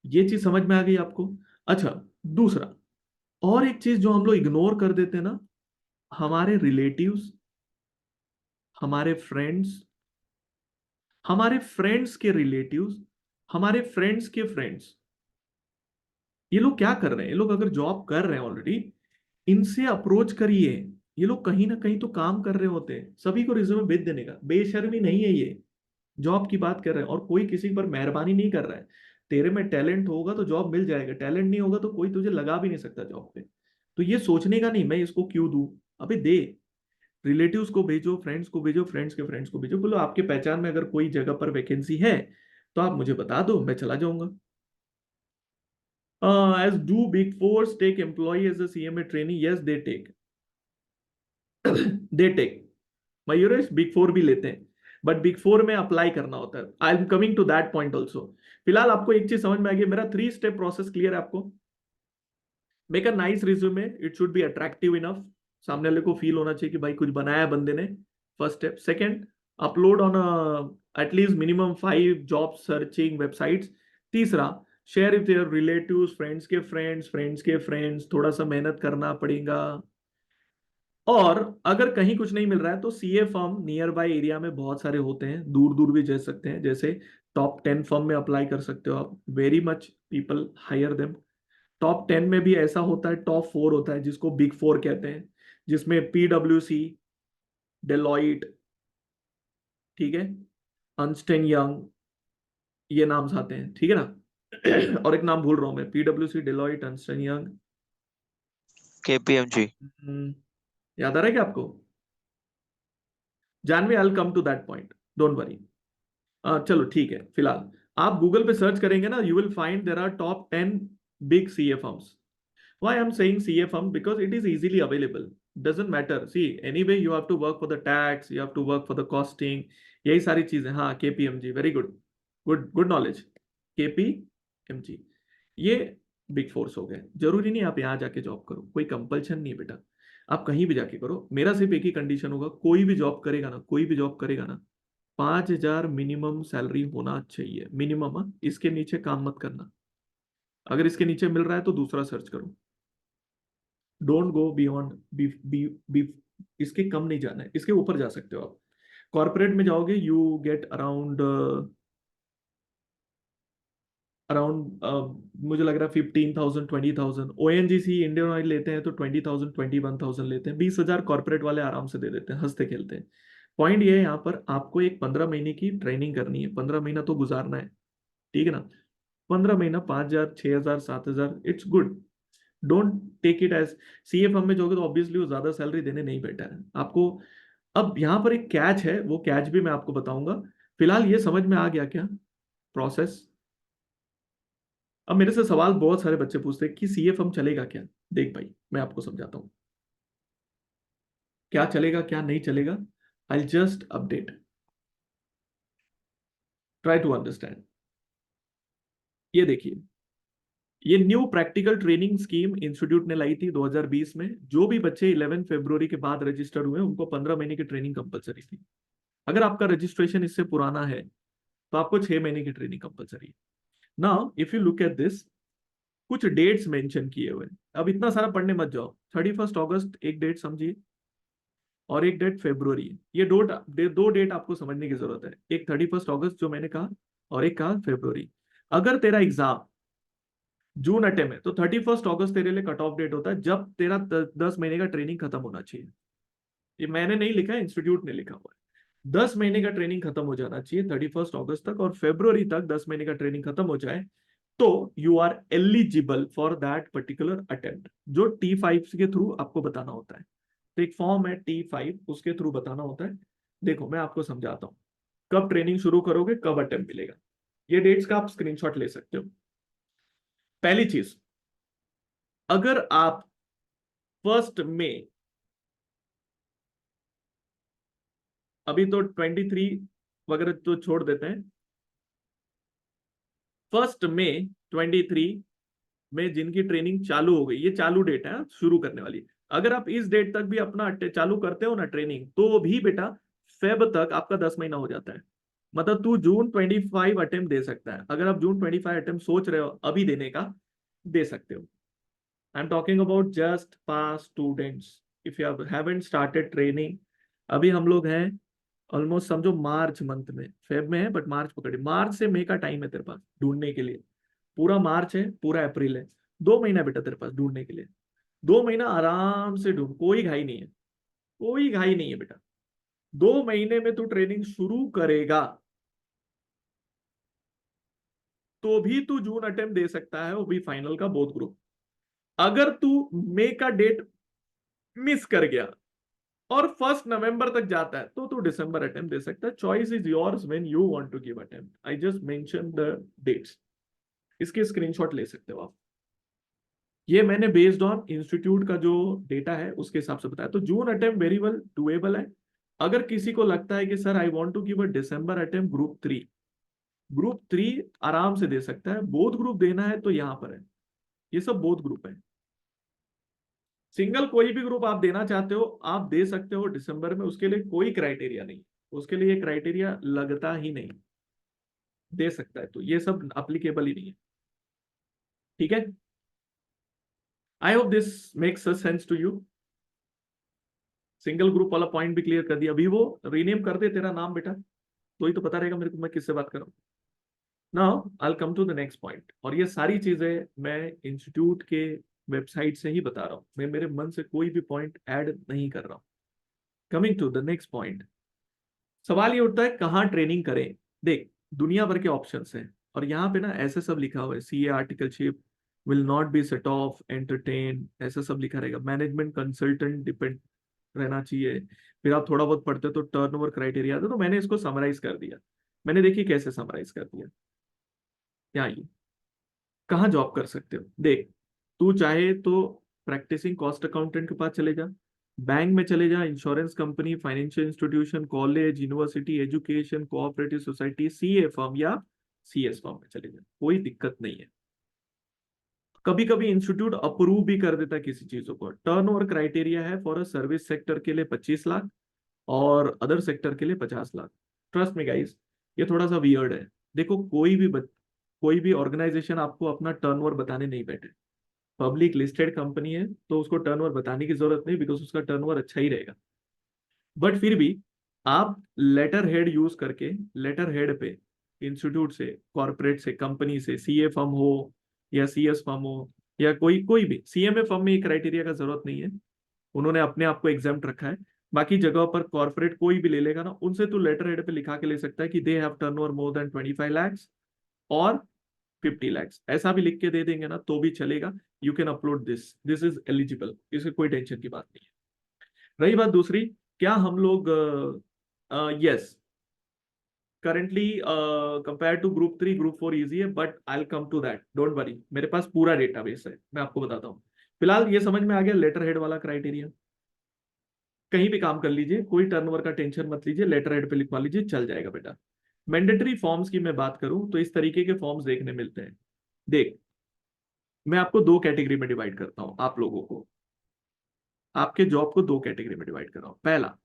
ये चीज समझ में आ गई आपको? अच्छा, दूसरा और एक चीज जो हम लोग इग्नोर कर देते हैं ना, हमारे रिलेटिव्स, हमारे फ्रेंड्स, हमारे फ्रेंड्स के रिलेटिव्स, हमारे फ्रेंड्स के फ्रेंड्स, ये लोग क्या कर रहे हैं, ये लोग अगर जॉब कर रहे हैं ऑलरेडी, इनसे अप्रोच करिए। ये लोग कहीं ना कहीं तो काम कर रहे होते हैं, सभी को रिज्यूमे भेज देने का बेशर्मी नहीं है ये। जॉब की बात कर रहे हैं और कोई किसी पर मेहरबानी नहीं कर रहा है। तेरे में टैलेंट होगा तो जॉब मिल जाएगा, टैलेंट नहीं होगा तो कोई तुझे लगा भी नहीं सकता जॉब पे। तो ये सोचने का नहीं मैं इसको क्यों दूं, अबे दे। रिलेटिव्स को भेजो, फ्रेंड्स को भेजो, फ्रेंड्स के फ्रेंड्स को भेजो, बोलो आपके पहचान में अगर कोई जगह पर वैकेंसी है तो आप मुझे बता दो, मैं चला जाऊंगा। As do Big Fours take employee as a CMA trainee? Yes, they take. They take. Mayuresh big four भी लेते हैं, बट बिग फोर में अप्लाई करना होता है। I am coming to that point also. फिलहाल आपको एक चीज समझ में आ गई, मेरा 3 स्टेप प्रोसेस क्लियर है आपको। Make a nice resume, it should be attractive enough, सामने वाले को फील होना चाहिए कि भाई कुछ बनाया है बंदे ने। First step. Second, upload on at least minimum 5 job searching websites. तीसरा, share with your relatives, friends के फ्रेंड्स, फ्रेंड्स के फ्रेंड्स, थोड़ा सा मेहनत करना पड़ेगा। और अगर कहीं कुछ नहीं मिल रहा है तो CA firm near by area में बहुत सारे होते हैं, दूर दूर भी जा सकते हैं, जैसे टॉप 10 फर्म में अप्लाई कर सकते हो आप, very much people hire them. Top 10 में भी ऐसा होता है, टॉप 4 होता है जिसको बिग फोर कहते हैं, जिसमें PwC, डेलॉइट, ठीक है, अर्नस्ट एंड यंग, ये नाम आते हैं, ठीक है ना। और एक नाम भूल रहा हूं मैं, PwC, Deloitte, Ernst and Young, KPMG। याद आ रहा है क्या आपको? Janvi, I will come to that point, don't worry. चलो ठीक है, फिलहाल आप गूगल पे सर्च करेंगे ना, you will find there are top 10 big CA firms. Why I'm saying CA firm? Because it is easily available. Doesn't matter. See, anyway, you have to work for the tax, you have to work for the costing. यही सारी चीजें। हाँ, KPMG, very good, good good knowledge. KPMG, ये big force हो गए। जरूरी नहीं आप यहाँ जाके जॉब करो, कोई कंपल्शन नहीं है बेटा, आप कहीं भी जाके करो। मेरा सिर्फ एक ही कंडीशन होगा, कोई भी जॉब करेगा ना, कोई भी जॉब करेगा ना, 5,000 मिनिमम सैलरी होना चाहिए, मिनिमम। इसके नीचे काम मत करना। अगर इसके नीचे मिल रहा है तो दूसरा सर्च करो। Don't go beyond B B B इसके कम नहीं जाना है, इसके ऊपर जा सकते हो आप। कॉर्पोरेट में जाओगे, यू गेट अराउंड अराउंड मुझे लग रहा है 15,000 20,000। ONGC इंडियन ऑयल लेते हैं तो 20,000 21,000 लेते हैं। 20,000 कॉर्पोरेट वाले आराम से दे देते हैं, हंसते खेलते हैं। पॉइंट ये है, यहाँ पर आपको एक 15 महीने की ट्रेनिंग करनी है, 15 महीना तो गुजारना है, ठीक है ना। 15 महीना 5,000 6,000 7,000, it's good. Don't take it as, CA firm में जाओगे तो ऑब्वियसली वो ज्यादा सैलरी देने नहीं बैठा है आपको। अब यहाँ पर एक कैच है, वो कैच भी मैं आपको बताऊंगा। फिलहाल ये समझ में आ गया क्या प्रोसेस? अब मेरे से सवाल बहुत सारे बच्चे पूछते हैं कि सीए फर्म चलेगा क्या। देख भाई, मैं आपको समझाता हूँ क्या चलेगा क्या नहीं चलेगा। I just update, try to understand. ये देखिए, ये new practical training scheme institute ने लाई थी 2020 में। जो भी बच्चे 11 फरवरी के बाद रजिस्टर हुए उनको 15 महीने की ट्रेनिंग कंपलसरी थी। अगर आपका रजिस्ट्रेशन इससे पुराना है तो आपको 6 महीने की ट्रेनिंग कंपलसरी है। Now if you look at this, कुछ डेट्स मेंशन किए हुए। अब इतना सारा पढ़ने मत जाओ। 31 अगस्त एक डेट समझिए, और एक डेट फेब्रुवरी। ये दो डेट आपको समझने की जरूरत है। एक 31 अगस्त जो मैंने कहा, और एक कहा फेब्रुवरी। अगर तेरा एग्जाम जून अटेम है तो 31 अगस्त तेरे लिए कट ऑफ डेट होता है, जब तेरा 10 महीने का ट्रेनिंग खत्म होना चाहिए। ये मैंने नहीं लिखा है, इंस्टीट्यूट ने लिखा हुआ है। 10 महीने का ट्रेनिंग खत्म हो जाना चाहिए 31 अगस्त तक, और फेब्रुवरी तक 10 महीने का ट्रेनिंग खत्म हो जाए तो you are eligible for that particular attempt, जो T5 के थ्रू आपको बताना होता है। तो एक फॉर्म है T5, उसके थ्रू बताना होता है। देखो मैं आपको समझाता हूँ, कब ट्रेनिंग शुरू करोगे, कब अटेम्प्ट मिलेगा। ये डेट्स का आप स्क्रीनशॉट ले सकते हो। पहली चीज, अगर आप 1 मई, अभी तो 23 वगैरह तो छोड़ देते हैं, 1 मई 23 में जिनकी ट्रेनिंग चालू हो गई, ये चालू डेट है शुरू करने वाली। अगर आप इस डेट तक भी अपना चालू करते हो ना ट्रेनिंग, तो भी बेटा फेब तक आपका 10 महीना हो जाता है। मतलब तू जून 25 अटेम्प्ट दे सकता है। अगर आप जून 25 अटेम्प्ट सोच रहे हो अभी देने का, दे सकते हो। I am talking about just pass students. If you haven't started training, अभी हम लोग हैं ऑलमोस्ट समझो मार्च मंथ में, फेब में है बट मार्च पकड़े, मार्च से मई का टाइम है तेरे पास ढूंढने के लिए। पूरा मार्च है, पूरा अप्रैल है, 2 महीना बेटा तेरे पास ढूंढने के लिए। 2 महीना आराम से ढूंढ, कोई घाई नहीं है, कोई घाई नहीं है बेटा। 2 महीने में तू ट्रेनिंग शुरू करेगा तो भी तू जून अटेम्प्ट दे सकता है, वो भी फाइनल का बोथ ग्रुप। अगर तू मई का डेट मिस कर गया और 1 नवंबर तक जाता है तो तू दिसंबर अटेम्प्ट दे सकता है। Choice is yours when you want to give attempt. I just mention the dates, इसके स्क्रीनशॉट ले सकते हो आप। ये मैंने बेस्ड ऑन इंस्टीट्यूट का जो डेटा है उसके हिसाब से बताया। तो June attempt very well doable है। अगर किसी को लगता है कि sir I want to give a December attempt group 3, group 3 आराम से दे सकता है। बोथ ग्रुप देना है तो यहाँ पर है, ये सब बोथ ग्रुप है। सिंगल कोई भी ग्रुप आप देना चाहते हो आप दे सकते हो दिसंबर में, उसके लिए कोई क्राइटेरिया नहीं, उसके लिए क्राइटेरिया लगता ही नहीं, दे सकता है। तो ये सब अप्लीकेबल ही नहीं है, ठीक है। I hope this makes sense to you. Single group वाला पॉइंट भी क्लियर कर दिया। अभी वो रीनेम कर दे तेरा नाम बेटा, तो ही तो पता रहेगा मेरे को मैं किससे बात कर रहा हूँ। Now I come to the next point, और ये सारी चीजें मैं इंस्टीट्यूट के वेबसाइट से ही बता रहा हूँ, मैं मेरे मन से कोई भी पॉइंट ऐड नहीं कर रहा हूँ। Coming to the next point, सवाल ये उठता है कहाँ ट्रेनिंग करें। देख, दुनिया भर के ऑप्शंस हैं, और यहाँ पे ना ऐसे सब लिखा हुआ है, CA articleship will not be set of entertain, ऐसा सब लिखा रहेगा। मैनेजमेंट कंसल्टेंट डिपेंड रहना चाहिए, फिर आप थोड़ा बहुत पढ़ते हो तो टर्नओवर क्राइटेरिया था, तो मैंने इसको समराइज कर दिया। मैंने देखिए कैसे समराइज कर दिया। यहाँ ये कहाँ जॉब कर सकते हो देख, तू चाहे तो प्रैक्टिसिंग कॉस्ट अकाउंटेंट के पास चले जा, बैंक में चले जा, insurance company, financial institution, college, university, education, cooperative society, CA firm या सीएस फर्म में चले जा, कोई दिक्कत नहीं है। कभी कभी इंस्टीट्यूट अप्रूव भी कर देता है किसी चीजों को। टर्न ओवर क्राइटेरिया है फॉर अ सर्विस सेक्टर के लिए 25 लाख और अदर सेक्टर के लिए 50 लाख। ट्रस्ट में गाइस, ये थोड़ा सा वियर्ड है। देखो कोई भी ऑर्गेनाइजेशन आपको अपना टर्नओवर बताने नहीं बैठे। पब्लिक लिस्टेड कंपनी है तो उसको टर्नओवर बताने की जरूरत नहीं, बिकॉज उसका टर्नओवर अच्छा ही रहेगा। बट फिर भी आप लेटर हेड यूज करके, लेटर हेड पे इंस्टीट्यूट से, कॉर्पोरेट से, कंपनी से, सीए फर्म हो या सीएस फर्म हो या कोई भी सीएमए फर्म में ये क्राइटेरिया का जरूरत नहीं है, उन्होंने अपने आप को एग्जाम्प्ट रखा है। बाकी जगहों पर कॉर्पोरेट कोई भी ले लेगा ना, उनसे तो लेटर हेड पे लिखा के ले सकता है कि they have turnover more than 25 lakhs और 50 lakhs, ऐसा भी लिख के दे देंगे ना तो भी चलेगा। You can upload this is eligible, इससे कोई टेंशन की बात नहीं है। रही बात दूसरी, क्या हम लोग yes currently compare two group 3 group 4 easy है, but I come to that, don't worry, मेरे पास पूरा डेटाबेस है, मैं आपको बताता हूँ। फिलहाल ये समझ में आ गया लेटर हेड वाला क्राइटेरिया। कहीं भी काम कर लीजिए, कोई टर्नओवर का टेंशन मत लीजिए, लेटर हेड पे लिखवा लीजिए, चल जाएगा बेटा। मैंडेटरी फॉर्म्स की मैं बात करूं तो इस तरीके के फॉर्म्स देखने मिलते हैं। देख, मैं आपको दो कैटेगरी में डिवाइड करता हूं, आप लोगों को, आपके जॉब को दो कैटेगरी में डिवाइड कर रहा हूं। पहला,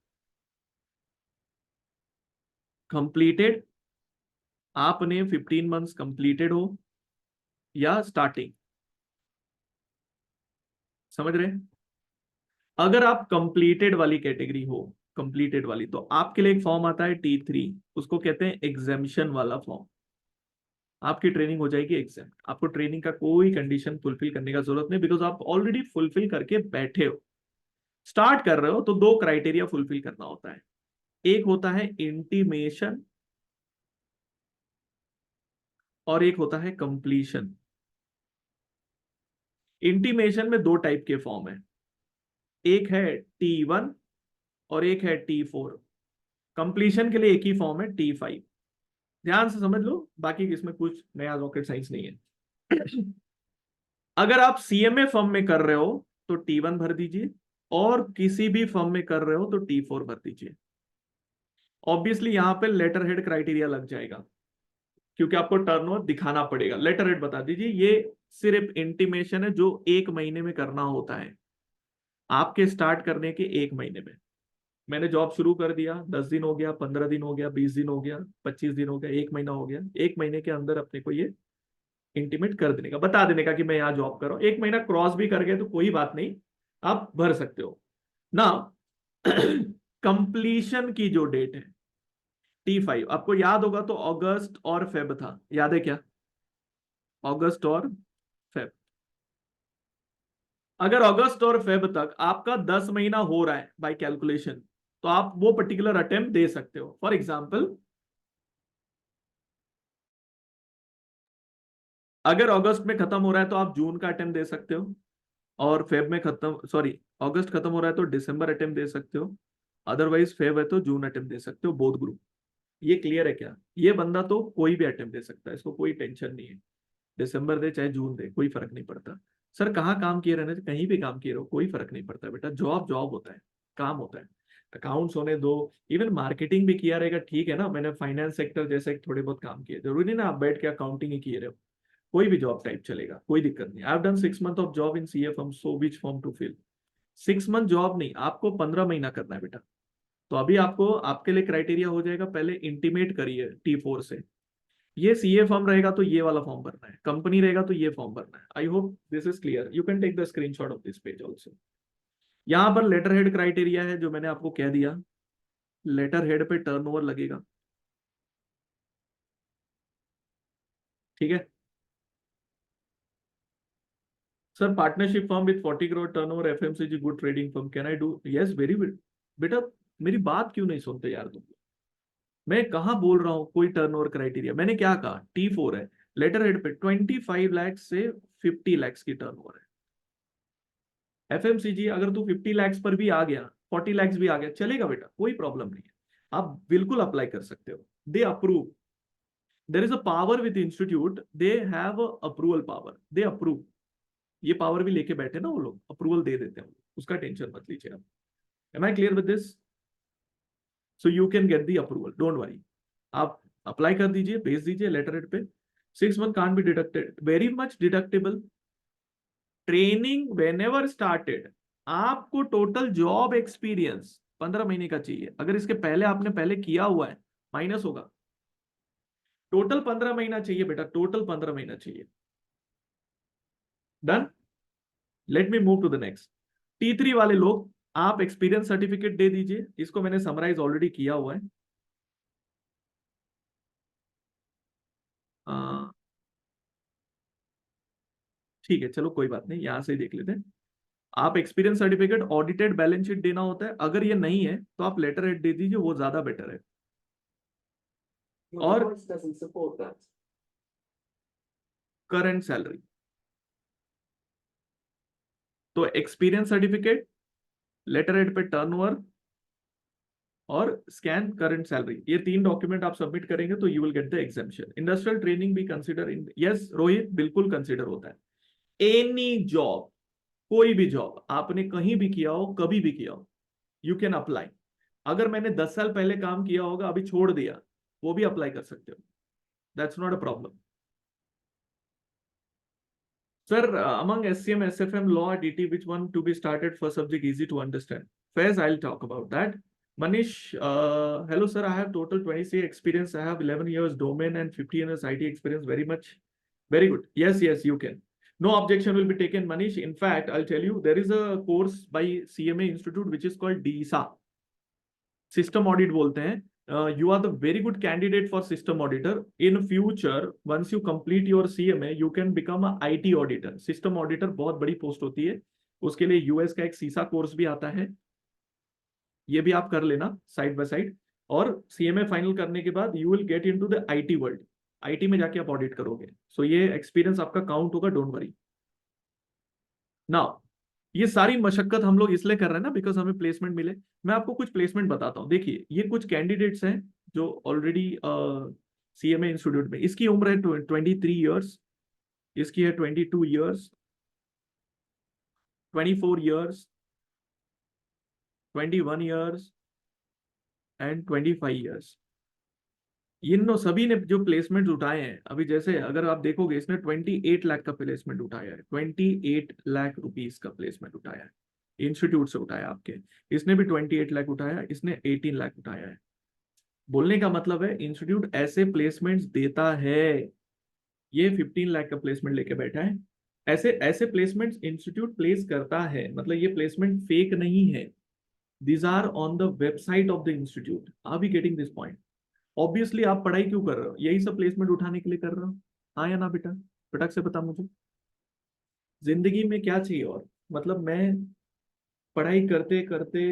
कंप्लीटेड, आपने 15 मंथ्स कंप्लीटेड हो या स्टार्टिंग, समझ रहे हैं? अगर आप कंप्लीटेड वाली कैटेगरी हो, कंप्लीटेड वाली, तो आपके लिए एक फॉर्म आता है T3, उसको कहते हैं एग्जामिशन वाला फॉर्म। आपकी ट्रेनिंग हो जाएगी एग्जाम, आपको ट्रेनिंग का कोई कंडीशन फुलफिल करने का जरूरत नहीं, बिकॉज आप ऑलरेडी फुलफिल करके बैठे हो। स्टार्ट कर रहे हो तो दो क्राइटेरिया फुलफिल करना होता है, एक होता है इंटीमेशन और एक होता है कंप्लीशन। इंटीमेशन में दो टाइप के फॉर्म है, एक है T1 और एक है T4। कंप्लीशन के लिए एक ही फॉर्म है T5। ध्यान से समझ लो, बाकी इसमें कुछ नया रॉकेट साइंस नहीं है। अगर आप सीएमए फर्म में कर रहे हो तो T1 भर दीजिए, और किसी भी फर्म में कर रहे हो तो T4 भर दीजिए। ऑब्वियसली यहां पे लेटर हेड क्राइटेरिया लग जाएगा, क्योंकि आपको टर्नओवर दिखाना पड़ेगा। लेटर हेड बता दीजिए, ये सिर्फ इंटीमेशन है जो 1 महीने में करना होता है, आपके स्टार्ट करने के 1 महीने में। मैंने जॉब शुरू कर दिया, 10 दिन हो गया, 15 दिन हो गया, 20 दिन हो गया, 25 दिन हो गया, 1 महीना हो गया, 1 महीने के अंदर अपने को ये इंटीमेट कर देने का, बता देने का कि मैं यहाँ जॉब कर रहा हूँ। 1 महीना क्रॉस भी कर गए तो कोई बात नहीं, आप भर सकते हो ना। कंप्लीशन की जो डेट है T5, आपको याद होगा तो अगस्त और फेब था, याद है क्या? अगस्त और फेब। अगर अगस्त और फेब तक आपका 10 महीना हो रहा है बाय कैलकुलेशन, तो आप वो पर्टिकुलर अटेम्प्ट दे सकते हो। फॉर एग्जाम्पल, अगर अगस्त में खत्म हो रहा है तो आप जून का अटेम्प्ट दे सकते हो, और फेब में खत्म, सॉरी, अगस्त खत्म हो रहा है तो दिसंबर अटेम्प्ट दे सकते हो, अदरवाइज फेब है तो जून अटेम्प्ट दे सकते हो, बोथ ग्रुप। ये क्लियर है क्या? ये बंदा तो कोई भी अटेम्प्ट दे सकता है, इसको कोई टेंशन नहीं है, दिसंबर दे चाहे जून दे, कोई फर्क नहीं पड़ता। सर कहाँ काम किए रहने से, कहीं भी काम किए रहो, कोई फर्क नहीं पड़ता बेटा, जॉब जॉब होता है, काम होता है। अकाउंट्स होने दो, इवन मार्केटिंग भी किया रहेगा, ठीक है ना, मैंने फाइनेंस सेक्टर जैसे थोड़े बहुत काम किए, जरूरी नहीं ना आप बैठ के अकाउंटिंग ही किए रहे हो, कोई भी जॉब टाइप चलेगा, कोई दिक्कत नहीं। I have done 6 month of job in CA firm, so which form to fill? 6 month job नहीं, आपको 15 महीना करना है बेटा। तो अभी आपको, आपके लिए क्राइटेरिया हो जाएगा, पहले इंटीमेट करिए T4 से, ये सीए फॉर्म रहेगा तो ये वाला फॉर्म भरना है, कंपनी रहेगा तो ये फॉर्म भरना है। I hope this is clear, you can take the screenshot of this page also. यहाँ पर लेटर हेड क्राइटेरिया है जो मैंने आपको कह दिया, लेटर हेड पे टर्नओवर लगेगा, ठीक है। Sir partnership firm with 40 crore turnover, FMCG good trading firm, can I do? Yes, very good. बेटा मेरी बात क्यों नहीं सुनते यार तुम? मैं कहाँ बोल रहा हूँ कोई टर्नओवर क्राइटेरिया, मैंने क्या कहा? T4 है, लेटर हेड पे 25 lakhs से 50 lakhs की टर्नओवर है। एफएमसीजी अगर तू 50 lakhs पर भी आ गया, 40 lakhs भी आ गया, चलेगा बेटा, कोई प्रॉब्लम नहीं है, आप बिल्कुल अप्लाई कर सकते हो। They approve, there is a power with institute, they have approval power, they approve. ये पावर भी लेके बैठे ना वो लोग, अप्रूवल दे देते हैं, उसका टेंशन मत लीजिए आप। Am I clear with this? So you can get the approval, don't worry. आप अप्लाई कर दीजिए, भेज दीजिए लेटर हेड पे। 6 month can't be deducted, very much deductible. Training whenever started, आपको टोटल जॉब एक्सपीरियंस 15 महीने का चाहिए। अगर इसके पहले आपने पहले किया हुआ है, माइनस होगा। टोटल 15 महीना चाहिए बेटा, टोटल 15 महीना चाहिए। Done. Let me move to the next. T3 वाले लोग, आप एक्सपीरियंस सर्टिफिकेट दे दीजिए, इसको मैंने समराइज ऑलरेडी किया हुआ है। ठीक है, चलो कोई बात नहीं, यहां से ही देख लेते हैं। आप experience certificate, audited balance sheet देना होता है। अगर ये नहीं है तो आप लेटर हेड दे दीजिए, वो ज्यादा बेटर है। और करंट सैलरी, तो एक्सपीरियंस सर्टिफिकेट, लेटर हेड पे टर्नओवर और स्कैन करंट सैलरी, ये 3 डॉक्यूमेंट आप सबमिट करेंगे तो you will get the exemption. Industrial training भी कंसीडर इन, यस रोहित, बिल्कुल कंसीडर होता है। एनी जॉब, कोई भी जॉब आपने कहीं भी किया हो, कभी भी किया हो, यू कैन अप्लाई। अगर मैंने 10 साल पहले काम किया होगा, अभी छोड़ दिया, वो भी अप्लाई कर सकते हो, that's not a problem. Sir, among SCM, SFM, law, DT, which one to be started first subject easy to understand? Faiz, I'll talk about that. Manish, hello sir, I have total 26 experience. I have 11 years domain and 15 years IT experience. Very much, very good. Yes, yes, you can. No objection will be taken, Manish. In fact, I'll tell you, there is a course by CMA Institute which is called DISA. System audit बोलते हैं। You are the very good candidate for system auditor. In future, once you complete your CMA, you can become a IT auditor. System auditor बहुत बड़ी post होती है, उसके लिए US का एक सीसा कोर्स भी आता है, ये भी आप कर लेना साइड बाय साइड। और CMA फाइनल करने के बाद you will get into the IT world, IT में जाके आप ऑडिट करोगे। सो ये एक्सपीरियंस आपका काउंट होगा, डोंट वरी। नाउ, ये सारी मशक्कत हम लोग इसलिए कर रहे हैं ना, बिकॉज हमें प्लेसमेंट मिले। मैं आपको कुछ प्लेसमेंट बताता हूँ। देखिए, ये कुछ कैंडिडेट्स हैं जो ऑलरेडी CMA इंस्टीट्यूट में, इसकी उम्र है 23 ईयर्स, इसकी है 22 years, 24 years, 21 years and 25 years. इन सभी ने जो प्लेसमेंट उठाए हैं अभी, जैसे अगर आप देखोगे, इसने 28 लाख का प्लेसमेंट उठाया है, 28 लाख रुपीज का प्लेसमेंट उठाया है, इंस्टीट्यूट से उठाया आपके। इसने भी 28 लाख उठाया, इसने 18 लाख उठाया है। बोलने का मतलब है, इंस्टीट्यूट ऐसे प्लेसमेंट्स देता है। ये 15 लाख का प्लेसमेंट लेके बैठा है। ऐसे ऐसे प्लेसमेंट्स इंस्टीट्यूट प्लेस करता है, मतलब ये प्लेसमेंट फेक नहीं है। These are on the website of the institute. Are we getting this point? Obviously आप पढ़ाई क्यों कर रहे हो? यही सब प्लेसमेंट उठाने के लिए कर रहे हो, हाँ या ना बेटा? फटक से बता मुझे, जिंदगी में क्या चाहिए और? मतलब मैं पढ़ाई करते करते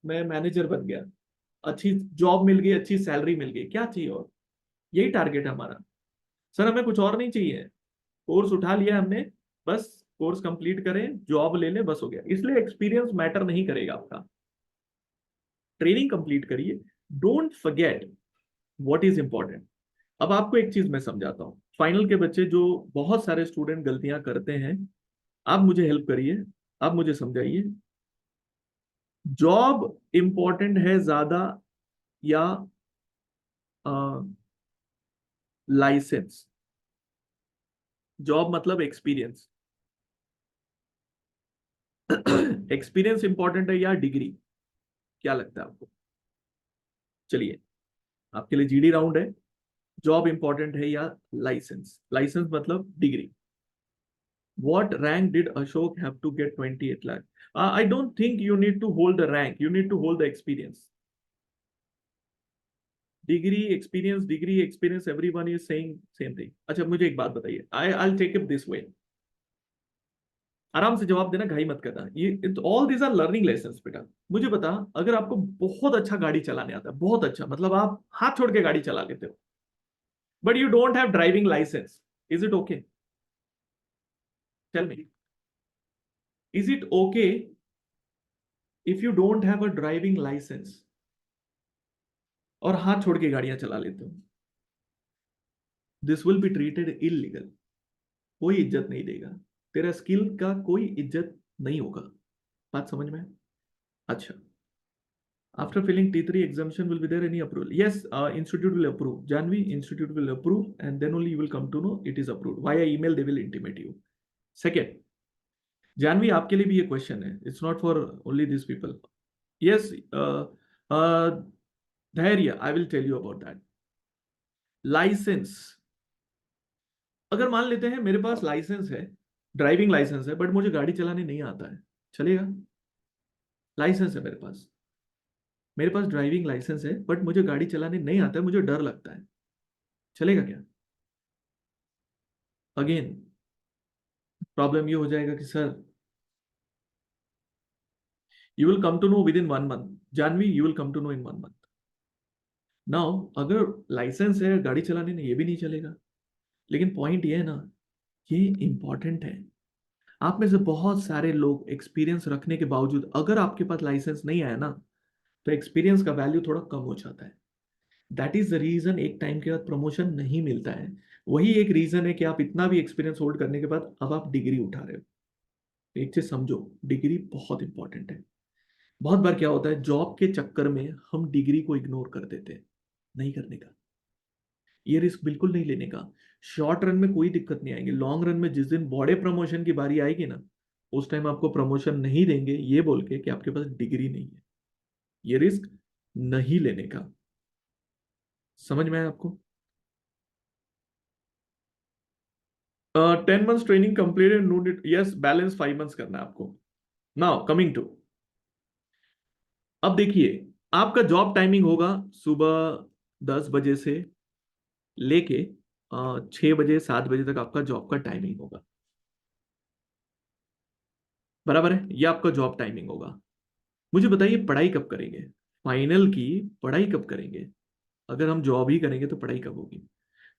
मैं मैनेजर बन गया, अच्छी जॉब मिल गई, अच्छी सैलरी मिल गई, क्या चाहिए और? यही टारगेट है हमारा। सर हमें कुछ और नहीं चाहिए, कोर्स उठा लिया हमने, बस कोर्स कंप्लीट करें, जॉब ले लें, बस हो गया। इसलिए एक्सपीरियंस मैटर नहीं करेगा आपका, ट्रेनिंग कंप्लीट करिए। Don't forget what is important. अब आपको एक चीज मैं समझाता हूँ, फाइनल के बच्चे जो बहुत सारे स्टूडेंट गलतियां करते हैं, आप मुझे हेल्प करिए, आप मुझे समझाइए, जॉब इंपॉर्टेंट है ज्यादा या लाइसेंस? जॉब मतलब एक्सपीरियंस। एक्सपीरियंस इंपॉर्टेंट है या डिग्री? क्या लगता है आपको? चलिए, आपके लिए GD राउंड है। जॉब इंपॉर्टेंट है या लाइसेंस? लाइसेंस मतलब degree. What rank did Ashok have to get 28 lakh? I don't think you need to hold the rank. You need to hold the experience. Degree, experience, everyone is saying same thing. अच्छा, मुझे एक बात बताइए, I'll take it this way. आराम से जवाब देना, घाई मत करना। ये all these are learning lessons बेटा। मुझे बता, अगर आपको बहुत अच्छा गाड़ी चलाने आता है, बहुत अच्छा, मतलब आप हाथ छोड़ के गाड़ी चला लेते हो, but you don't have driving license, is it okay? Tell me, is it okay if you don't have a driving license और हाथ छोड़ के गाड़ियां चला लेते हो, this will be treated illegal. कोई इज्जत नहीं देगा, तेरा स्किल का कोई इज्जत नहीं होगा। बात समझ में है? अच्छा, after filling T3 exemption will be there any approval? Yes, institute will approve. Janvi, institute will approve, and then only you will come to know it is approved. Via email they will intimate you. Second, Janvi, आपके लिए भी ये question है, it's not for only this people. Yes, Dhairya, I will tell you about that. License, अगर मान लेते हैं मेरे पास लाइसेंस है, ड्राइविंग लाइसेंस है, बट मुझे गाड़ी चलाने नहीं आता है, चलेगा? लाइसेंस है मेरे पास ड्राइविंग लाइसेंस है, बट मुझे गाड़ी चलाने नहीं आता है, मुझे डर लगता है, चलेगा क्या? अगेन प्रॉब्लम ये हो जाएगा कि sir, you will come to know within 1 month. Janvi, you will come to know in 1 month. Now अगर लाइसेंस है, गाड़ी चलाने में ये भी नहीं चलेगा। लेकिन पॉइंट ये है ना, ये इंपॉर्टेंट है। आप में से बहुत सारे लोग एक्सपीरियंस रखने के बावजूद, अगर आपके पास लाइसेंस नहीं आया ना, तो एक्सपीरियंस का वैल्यू थोड़ा कम हो जाता है। दैट इज द रीजन एक टाइम के बाद प्रमोशन नहीं मिलता है। वही एक रीजन है कि आप इतना भी एक्सपीरियंस होल्ड करने के बाद अब आप डिग्री उठा रहे हो। एक चीज समझो, डिग्री बहुत इंपॉर्टेंट है। बहुत बार क्या होता है, जॉब के चक्कर में हम डिग्री को इग्नोर कर देते हैं। नहीं करने का, ये रिस्क बिल्कुल नहीं लेने का। शॉर्ट रन में कोई दिक्कत नहीं आएगी, लॉन्ग रन में जिस दिन बड़े प्रमोशन की बारी आएगी ना, उस टाइम आपको प्रमोशन नहीं देंगे ये बोल के कि आपके पास डिग्री नहीं है। ये रिस्क नहीं लेने का। समझ में आया आपको? 10 months training completed, no need, yes, balance 5 months करना है आपको। नाउ कमिंग टू, अब देखिए, आपका जॉब टाइमिंग होगा सुबह 10 बजे से लेके 6 बजे 7 बजे तक आपका जॉब का टाइमिंग होगा। बराबर है, ये आपका जॉब टाइमिंग होगा। मुझे बताइए, पढ़ाई कब करेंगे? फाइनल की पढ़ाई कब करेंगे? अगर हम जॉब ही करेंगे तो पढ़ाई कब होगी?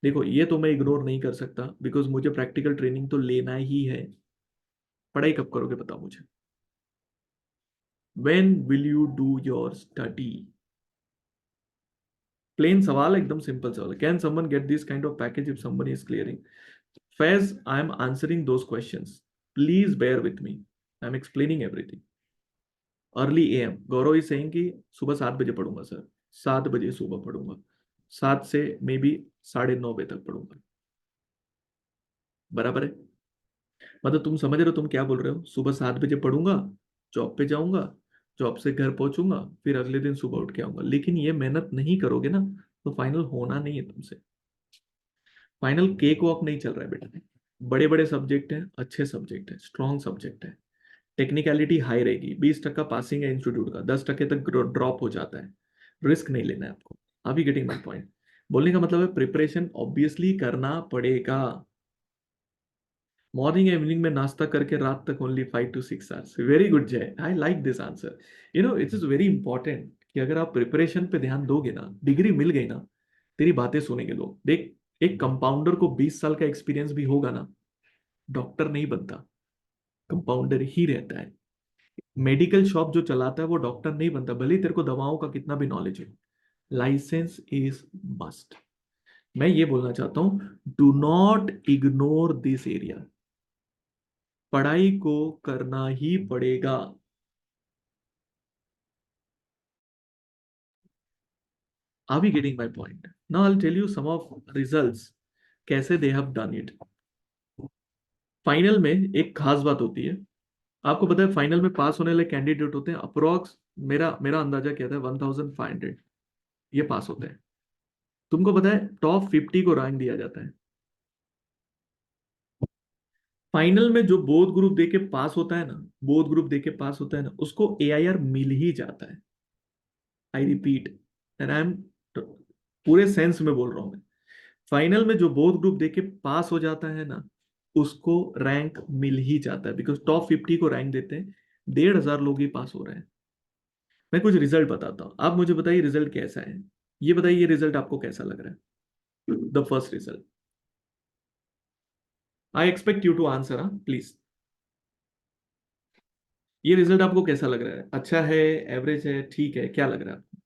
देखो, ये तो मैं इग्नोर नहीं कर सकता, बिकॉज मुझे प्रैक्टिकल ट्रेनिंग तो लेना ही है। पढ़ाई कब करोगे बताओ मुझे? When will you do your study? Plain सवाल, एकदम सिंपल सवाल। Can someone get this kind of package if someone is clearing? Faiz, I am answering those questions, please bear with me, I am explaining everything. Early AM, Gaurav is saying कि सुबह 7 बजे पढ़ूंगा sir, 7 बजे सुबह पढ़ूंगा, 7 से मे बी 9:30 बजे तक पढ़ूंगा। बराबर है? मतलब तुम समझ रहे हो तुम क्या बोल रहे हो? सुबह 7 बजे पढ़ूंगा, जॉब पे जाऊंगा, जॉब से घर पहुंचूंगा, फिर अगले दिन सुबह उठ के आऊंगा। लेकिन ये मेहनत नहीं करोगे ना, तो फाइनल होना नहीं है तुमसे। फाइनल केक वॉक नहीं चल रहा है बेटा। बड़े बड़े सब्जेक्ट हैं, अच्छे सब्जेक्ट है, स्ट्रॉन्ग सब्जेक्ट है, टेक्निकलिटी हाई रहेगी। 20% पासिंग है इंस्टीट्यूट का, 10% तक ड्रॉप हो जाता है। रिस्क नहीं लेना है आपको। अभी गेटिंग माई पॉइंट? बोलने का मतलब है, प्रिपरेशन ऑब्वियसली करना पड़ेगा। मॉर्निंग इवनिंग में नाश्ता करके रात तक only 5 to 6 hours. Very good Jay, I like this answer. It is very important कि अगर आप प्रिपरेशन पे ध्यान दोगे ना, डिग्री मिल गई ना, तेरी बातें सुनेंगे लोग। देख, एक कंपाउंडर को 20 साल का एक्सपीरियंस भी होगा ना, डॉक्टर नहीं बनता, कंपाउंडर ही रहता है। मेडिकल शॉप जो चलाता है वो डॉक्टर नहीं बनता, भले ही तेरे को दवाओं का कितना भी नॉलेज है। License is must. मैं ये बोलना चाहता हूं, do not ignore this area. पढ़ाई को करना ही पड़ेगा। Are we getting my point? Now I tell you some of results, कैसे they have done it. Final में एक खास बात होती है, आपको पता है फाइनल में पास होने वाले कैंडिडेट होते हैं अप्रोक्स, मेरा मेरा अंदाजा क्या था, 1500 ये पास होते हैं। तुमको पता है टॉप 50 को रैंक दिया जाता है। फाइनल में जो बोथ ग्रुप दे के पास होता है ना, बोथ ग्रुप दे के पास होता है ना, उसको एआईआर मिल ही जाता है। I repeat, and I am पूरे सेंस में बोल रहा हूं मैं। फाइनल में जो बोथ ग्रुप देके पास हो जाता है ना, उसको रैंक मिल ही जाता है, बिकॉज टॉप 50 को रैंक देते हैं। 1,500 लोग ही पास हो रहे हैं। मैं कुछ रिजल्ट बताता हूँ, आप मुझे बताइए रिजल्ट कैसा है। ये बताइए, ये रिजल्ट आपको कैसा लग रहा है? The first result, I expect you to answer, please. ये रिजल्ट आपको कैसा लग रहा है? अच्छा है, एवरेज है, ठीक है, क्या लग रहा है आपको?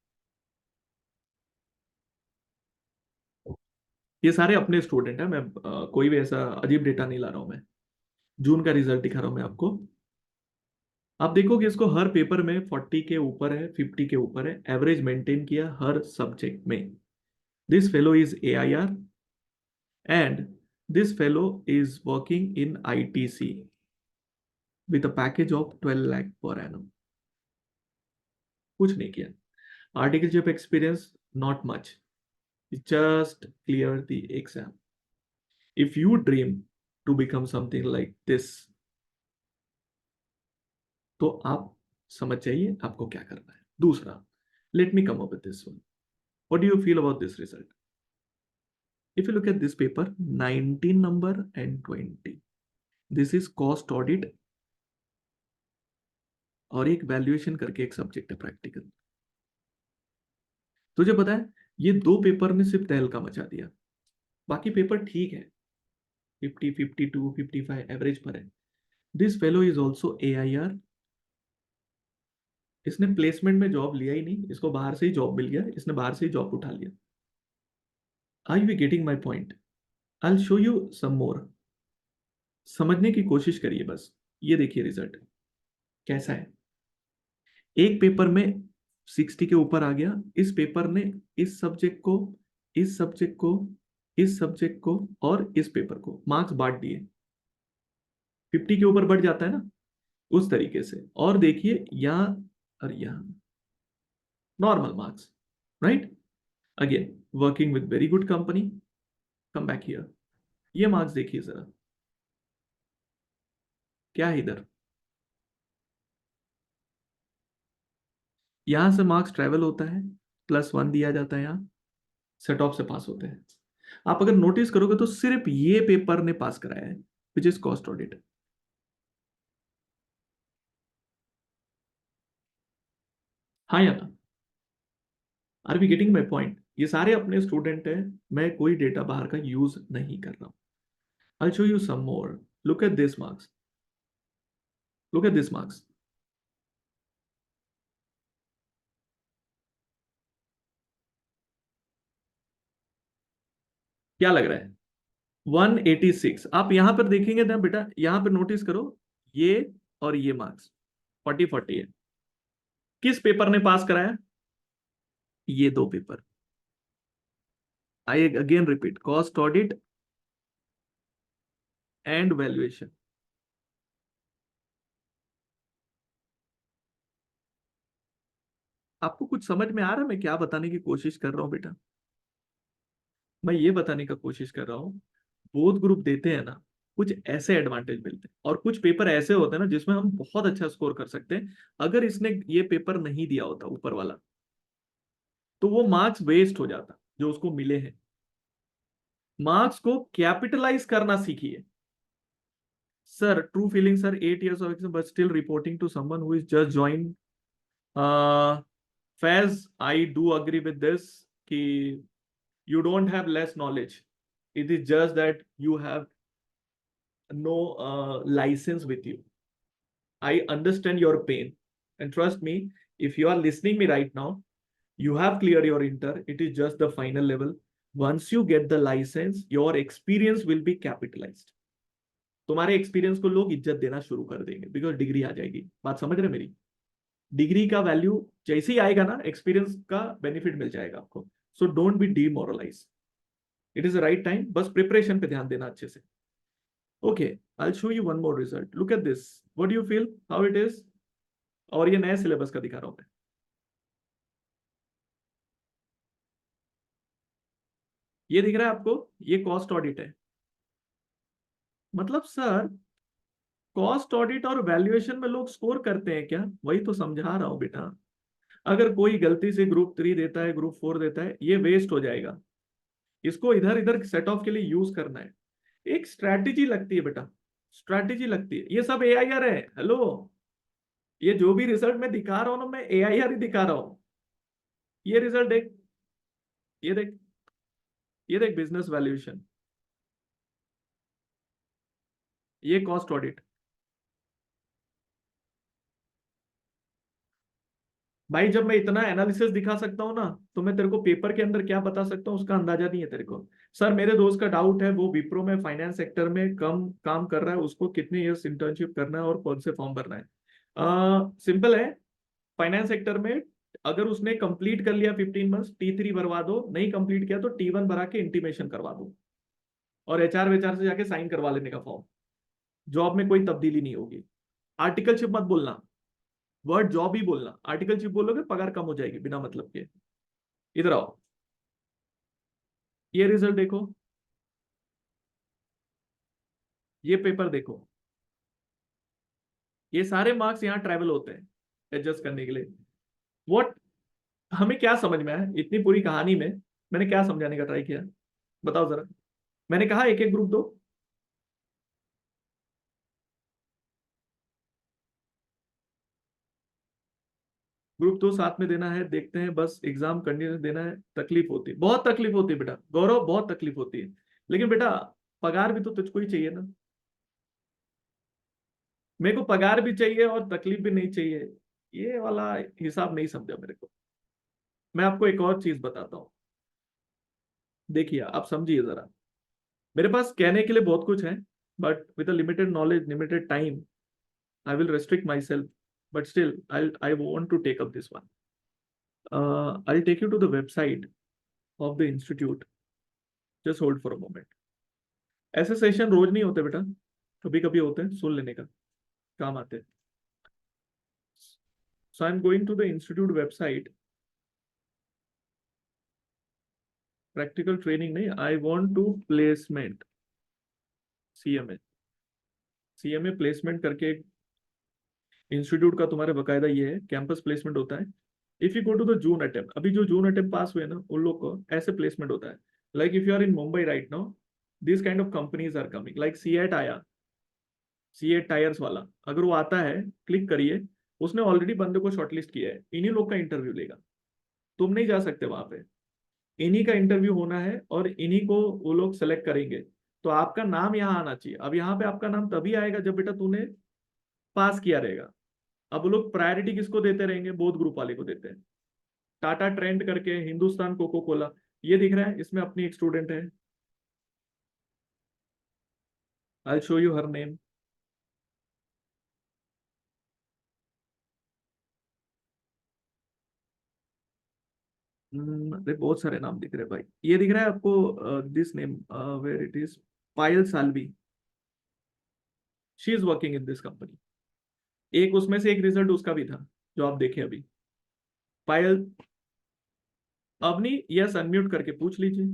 ये सारे अपने स्टूडेंट हैं, मैं कोई भी ऐसा अजीब डेटा नहीं ला रहा हूं मैं। जून का रिजल्ट दिखा रहा हूं मैं आपको। आप देखोगे इसको हर पेपर में 40 के ऊपर है, 50 के ऊपर है, एवरेज मेंटेन किया हर सब्जेक्ट में। This fellow is AIR and this fellow is working in ITC with a package of 12 lakh per annum. कुछ नहीं किया। Articleship experience not much, just clear the exam. If you dream to become something like this, तो आप समझ जाइए आपको क्या करना है। दूसरा, let me come up with this one. What do you feel about this result? If you look at this paper, 19 number and 20, this is cost audit और एक वैल्यूएशन करके एक सब्जेक्ट है प्रैक्टिकल। तुझे पता है ये दो पेपर ने सिर्फ तहलका मचा दिया, बाकी पेपर ठीक है, 50, 52, 55 एवरेज पर है। This fellow is also AIR। इसने प्लेसमेंट में जॉब लिया ही नहीं, इसको बाहर से ही जॉब मिल गया, इसने बाहर से ही जॉब उठा लिया। Are you getting my point? I will show you some more. समझने की कोशिश करिए बस। ये देखिए रिजल्ट कैसा है। एक पेपर में 60 के ऊपर आ गया, इस पेपर ने इस सब्जेक्ट को, इस सब्जेक्ट को, इस सब्जेक्ट को और इस पेपर को मार्क्स बांट दिए। 50 के ऊपर बढ़ जाता है ना, उस तरीके से। और देखिए यहां और यहां normal marks, right? Again working with very good company. Come back here, ये मार्क्स देखिए जरा, क्या है इधर। यहां से मार्क्स ट्रेवल होता है, +1 दिया जाता है, यहाँ सेट ऑफ से पास होते हैं। आप अगर नोटिस करोगे तो सिर्फ ये पेपर ने पास कराया है, विच इज कॉस्ट ऑडिट। हाँ या ना? Are we getting my point? ये सारे अपने स्टूडेंट हैं, मैं कोई डेटा बाहर का यूज नहीं कर रहा हूं। I show you some more. Look at this marks, look at this marks. क्या लग रहा है? 186। आप यहां पर देखेंगे ना बेटा, यहां पर नोटिस करो, ये और ये मार्क्स 40-40 है। किस पेपर ने पास कराया? ये दो paper. I again repeat, cost audit and valuation. आपको कुछ समझ में आ रहा है मैं क्या बताने की कोशिश कर रहा हूं बेटा? मैं ये बताने का कोशिश कर रहा हूं, बोथ ग्रुप देते हैं ना, कुछ ऐसे एडवांटेज मिलते हैं और कुछ पेपर ऐसे होते हैं ना जिसमें हम बहुत अच्छा स्कोर कर सकते हैं। अगर इसने ये पेपर नहीं दिया होता ऊपर वाला, तो वो मार्क्स वेस्ट हो जाता जो उसको मिले हैं। मार्क्स को कैपिटलाइज करना सीखिए। Sir true feeling sir, 8 years of experience but still reporting to someone who is just joined. Faiz, I do agree with this कि you don't have less knowledge, it is just that you have no license with you. I understand your pain, and trust me, if you are listening me right now, you have cleared your inter, it is just the final level. Once you get the license, your experience will be capitalized. तुम्हारे experience को लोग इज्जत देना शुरू कर देंगे, because degree आ जाएगी। बात समझ रहे मेरी? डिग्री का वैल्यू जैसे ही आएगा ना, एक्सपीरियंस का बेनिफिट मिल जाएगा आपको। So don't be demoralise, it is the right time, बस प्रिपरेशन पे ध्यान देना अच्छे से। Okay, I show you one more result. Look at this, what do you feel how it is? और ये नए सिलेबस का दिखा रहा हूं मैं। ये दिख रहा है आपको? ये कॉस्ट ऑडिट है। मतलब सर, कॉस्ट ऑडिट और वैल्यूएशन में लोग स्कोर करते हैं क्या? वही तो समझा रहा हूं बेटा। अगर कोई गलती से ग्रुप 3 देता है, ग्रुप 4 देता है, ये वेस्ट हो जाएगा। इसको इधर इधर सेट ऑफ के लिए यूज करना है। एक स्ट्रैटेजी लगती है बेटा, स्ट्रैटेजी लगती है। ये सब AIR है। हेलो, ये जो भी रिजल्ट मैं दिखा रहा हूं ना, मैं AIR ही दिखा रहा हूं। ये रिजल्ट देख, ये देख, ये देख बिजनेस वैल्यूएशन, ये कॉस्ट ऑडिट। भाई जब मैं इतना एनालिसिस दिखा सकता हूँ ना, तो मैं तेरे को पेपर के अंदर क्या बता सकता हूँ उसका अंदाजा नहीं है तेरे को। सर मेरे दोस्त का डाउट है, वो विप्रो में फाइनेंस सेक्टर में कम काम कर रहा है, उसको कितने इयर्स इंटर्नशिप करना है और कौन से फॉर्म भरना है। सिंपल है। फाइनेंस सेक्टर में अगर उसने कंप्लीट कर लिया 15 मंथ्स, T3 भरवा दो, नहीं कंप्लीट किया तो T1 भरा के इंटीमेशन करवा दो, और एचआर वेचआर से जाके साइन करवा लेने का फॉर्म। जॉब में कोई तब्दीली नहीं होगी। आर्टिकलशिप मत बोलना, वर्ड जॉब ही बोलना। आर्टिकलशिप बोलोगे पगार कम हो जाएगी बिना मतलब के। इधर आओ, ये रिजल्ट देखो, ये पेपर देखो, ये सारे मार्क्स यहाँ ट्रैवल होते हैं एडजस्ट करने के लिए। व्हाट, हमें क्या समझ में आया इतनी पूरी कहानी में? मैंने क्या समझाने का ट्राई किया, बताओ जरा। मैंने कहा एक एक ग्रुप दो। ग्रुप दो साथ में देना है, देखते हैं, बस एग्जाम कंटिन्यू देना है। तकलीफ होती है, बहुत तकलीफ होती है बेटा, गौरव बहुत तकलीफ होती है। लेकिन बेटा पगार भी तो तुझको ही चाहिए ना। मेरे को पगार भी चाहिए और तकलीफ भी नहीं चाहिए, ये वाला हिसाब नहीं समझा मेरे को। मैं आपको एक और चीज बताता हूँ, देखिए आप समझिए जरा। मेरे पास कहने के लिए बहुत कुछ है, but with a limited knowledge, limited time, I will restrict myself, but still I want to take up this one. I'll take you to the website of the institute. Just hold for a moment. ऐसे session रोज नहीं होते बेटा, कभी कभी होते हैं, सुन लेने का काम आते हैं। So I'm going to the institute website. Practical training नहीं, I want to placement, CMA. CMA placement करके इंस्टीट्यूट का तुम्हारे बकायदा ये है, कैंपस प्लेसमेंट होता है। If you go to the June attempt, अभी जो जून अटेम्प्ट पास हुए ना उन लोग को ऐसे प्लेसमेंट होता है। Like if you are in Mumbai right now, this kind of companies are coming, like CEAT आया, सीएट टायर्स वाला, अगर वो आता है क्लिक करिए, उसने ऑलरेडी बंदे को शॉर्टलिस्ट किया है, इन्हीं लोग का इंटरव्यू लेगा। तुम नहीं जा सकते वहां पे, इन्हीं का इंटरव्यू होना है और इन्हीं को वो लोग सेलेक्ट करेंगे। तो आपका नाम यहाँ आना चाहिए। अब यहाँ पे आपका नाम तभी आएगा जब बेटा तूने पास किया रहेगा। अब वो लोग प्रायोरिटी किसको देते रहेंगे? बोथ ग्रुप वाले को देते हैं। टाटा ट्रेंड करके, हिंदुस्तान कोको कोला, ये दिख रहा है, इसमें अपनी एक स्टूडेंट है, आई शो यू हर नेम। अरे बहुत सारे नाम दिख रहे हैं भाई, ये दिख रहा है आपको, this name, where it is, Payal Salvi. She is working in this company. एक उसमें से एक रिजल्ट उसका भी था जो आप देखे अभी। पायल, अवनी, यस अनम्यूट करके पूछ लीजिए।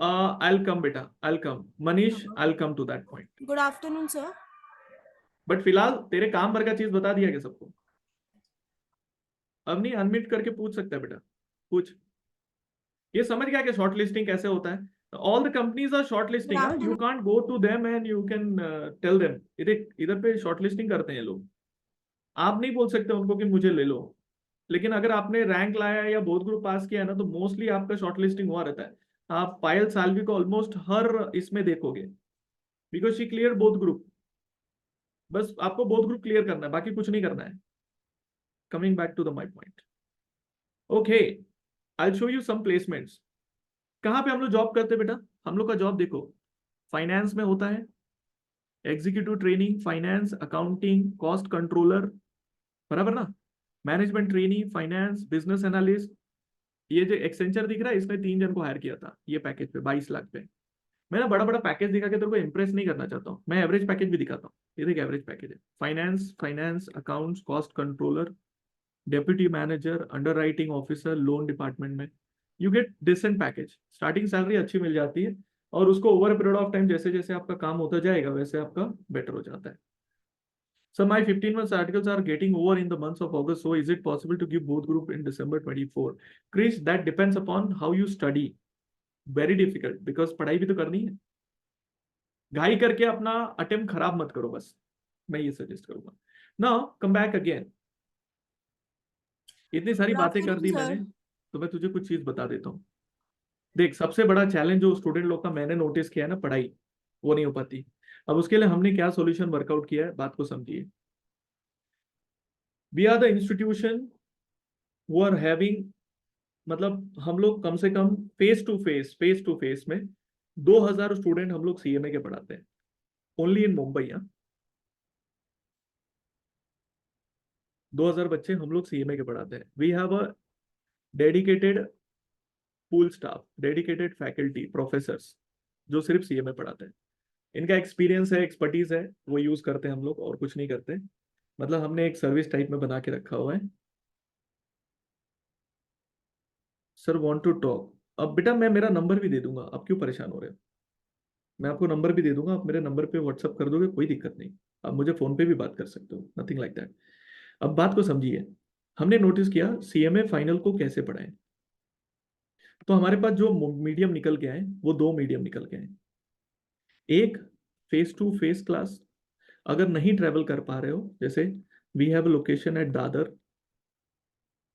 आई कम बेटा, I come Manish, I come to that point. Good afternoon sir. But फिलहाल तेरे काम भर का चीज बता दिया क्या सबको? अवनी अनम्यूट करके पूछ सकता है बेटा, पूछ। ये समझ गया कि शॉर्ट लिस्टिंग कैसे होता है? All the companies are short good listing, you afternoon. Can't go to them and you can tell them, इधर इधर पे शॉर्ट लिस्टिंग करते हैं लोग। आप नहीं बोल सकते उनको कि मुझे ले लो। लेकिन अगर आपने रैंक लाया है या बोथ ग्रुप पास किया है ना, तो मोस्टली आपका शॉर्ट लिस्टिंग हुआ रहता है। आप पायल सालवी को ऑलमोस्ट हर इसमें देखोगे, because she clear both group. बस आपको बोथ ग्रुप क्लियर करना है, बाकी कुछ नहीं करना है। Coming back to the my point, okay, I show you some placements. कहाँ पे हम लोग जॉब करते हैं बेटा? हम लोग का जॉब देखो, फाइनेंस में होता है, executive training, finance, accounting, cost controller, बराबर ना? Management training, finance, business analyst. ये जो एक्सेंचर दिख रहा है, इसने 3 जन को हायर किया था ये पैकेज पे, 22 लाख पे। मैं ना बड़ा बड़ा पैकेज दिखा के तेरे को इंप्रेस नहीं करना चाहता हूँ, मैं एवरेज पैकेज भी दिखाता हूँ। ये देख एवरेज पैकेज है, finance, finance accounts, cost controller, deputy manager, underwriting officer, loan department में। You get decent package, starting salary अच्छी मिल जाती है, और उसको ओवर पीरियड ऑफ टाइम जैसे जैसे आपका काम होता जाएगा वैसे आपका बेटर हो जाता है। So my 15 months articles are getting over in the months of August. So is it possible to give both group in December 24? Chris, that depends upon how you study. Very difficult because पढ़ाई भी तो करनी है। घाई करके अपना attempt खराब मत करो बस, मैं ये सजेस्ट करूंगा। Now come back again. इतनी सारी गुड बातें कर आफ्टरनून दी मैंने, सर। तो मैं तुझे कुछ चीज बता देता हूँ। देख, सबसे बड़ा चैलेंज जो स्टूडेंट लोग का मैंने नोटिस किया है ना, पढ़ाई, वो नहीं हो पाती। अब उसके लिए हमने क्या सॉल्यूशन वर्कआउट किया है, बात को समझिए। We are the institution who are having, मतलब हम लोग कम से कम फेस टू फेस में 2000 स्टूडेंट हम लोग सीएमए के पढ़ाते हैं, ओनली इन मुंबई। 2000 बच्चे हम लोग सीएमए के पढ़ाते हैं। We have a dedicated pool staff, dedicated faculty, professors जो सिर्फ सीएमए पढ़ाते हैं। इनका एक्सपीरियंस है, एक्सपर्टीज है, वो यूज करते हैं हम लोग, और कुछ नहीं करते। मतलब हमने एक सर्विस टाइप में बना के रखा हुआ है। Sir want to talk. अब बेटा मैं मेरा नंबर भी दे दूंगा, आप क्यों परेशान हो रहे हो? मैं आपको नंबर भी दे दूंगा, आप मेरे नंबर पे व्हाट्सअप कर दोगे, कोई दिक्कत नहीं। आप मुझे फोन पे भी बात कर सकते हो, नथिंग लाइक दैट। अब बात को समझिए। हमने नोटिस किया सीएमए फाइनल को कैसे पढ़ाएं। तो हमारे पास जो मीडियम निकल के आए वो दो मीडियम निकल के आए। एक, फेस टू फेस क्लास। अगर नहीं ट्रेवल कर पा रहे हो, जैसे we have location at Dadar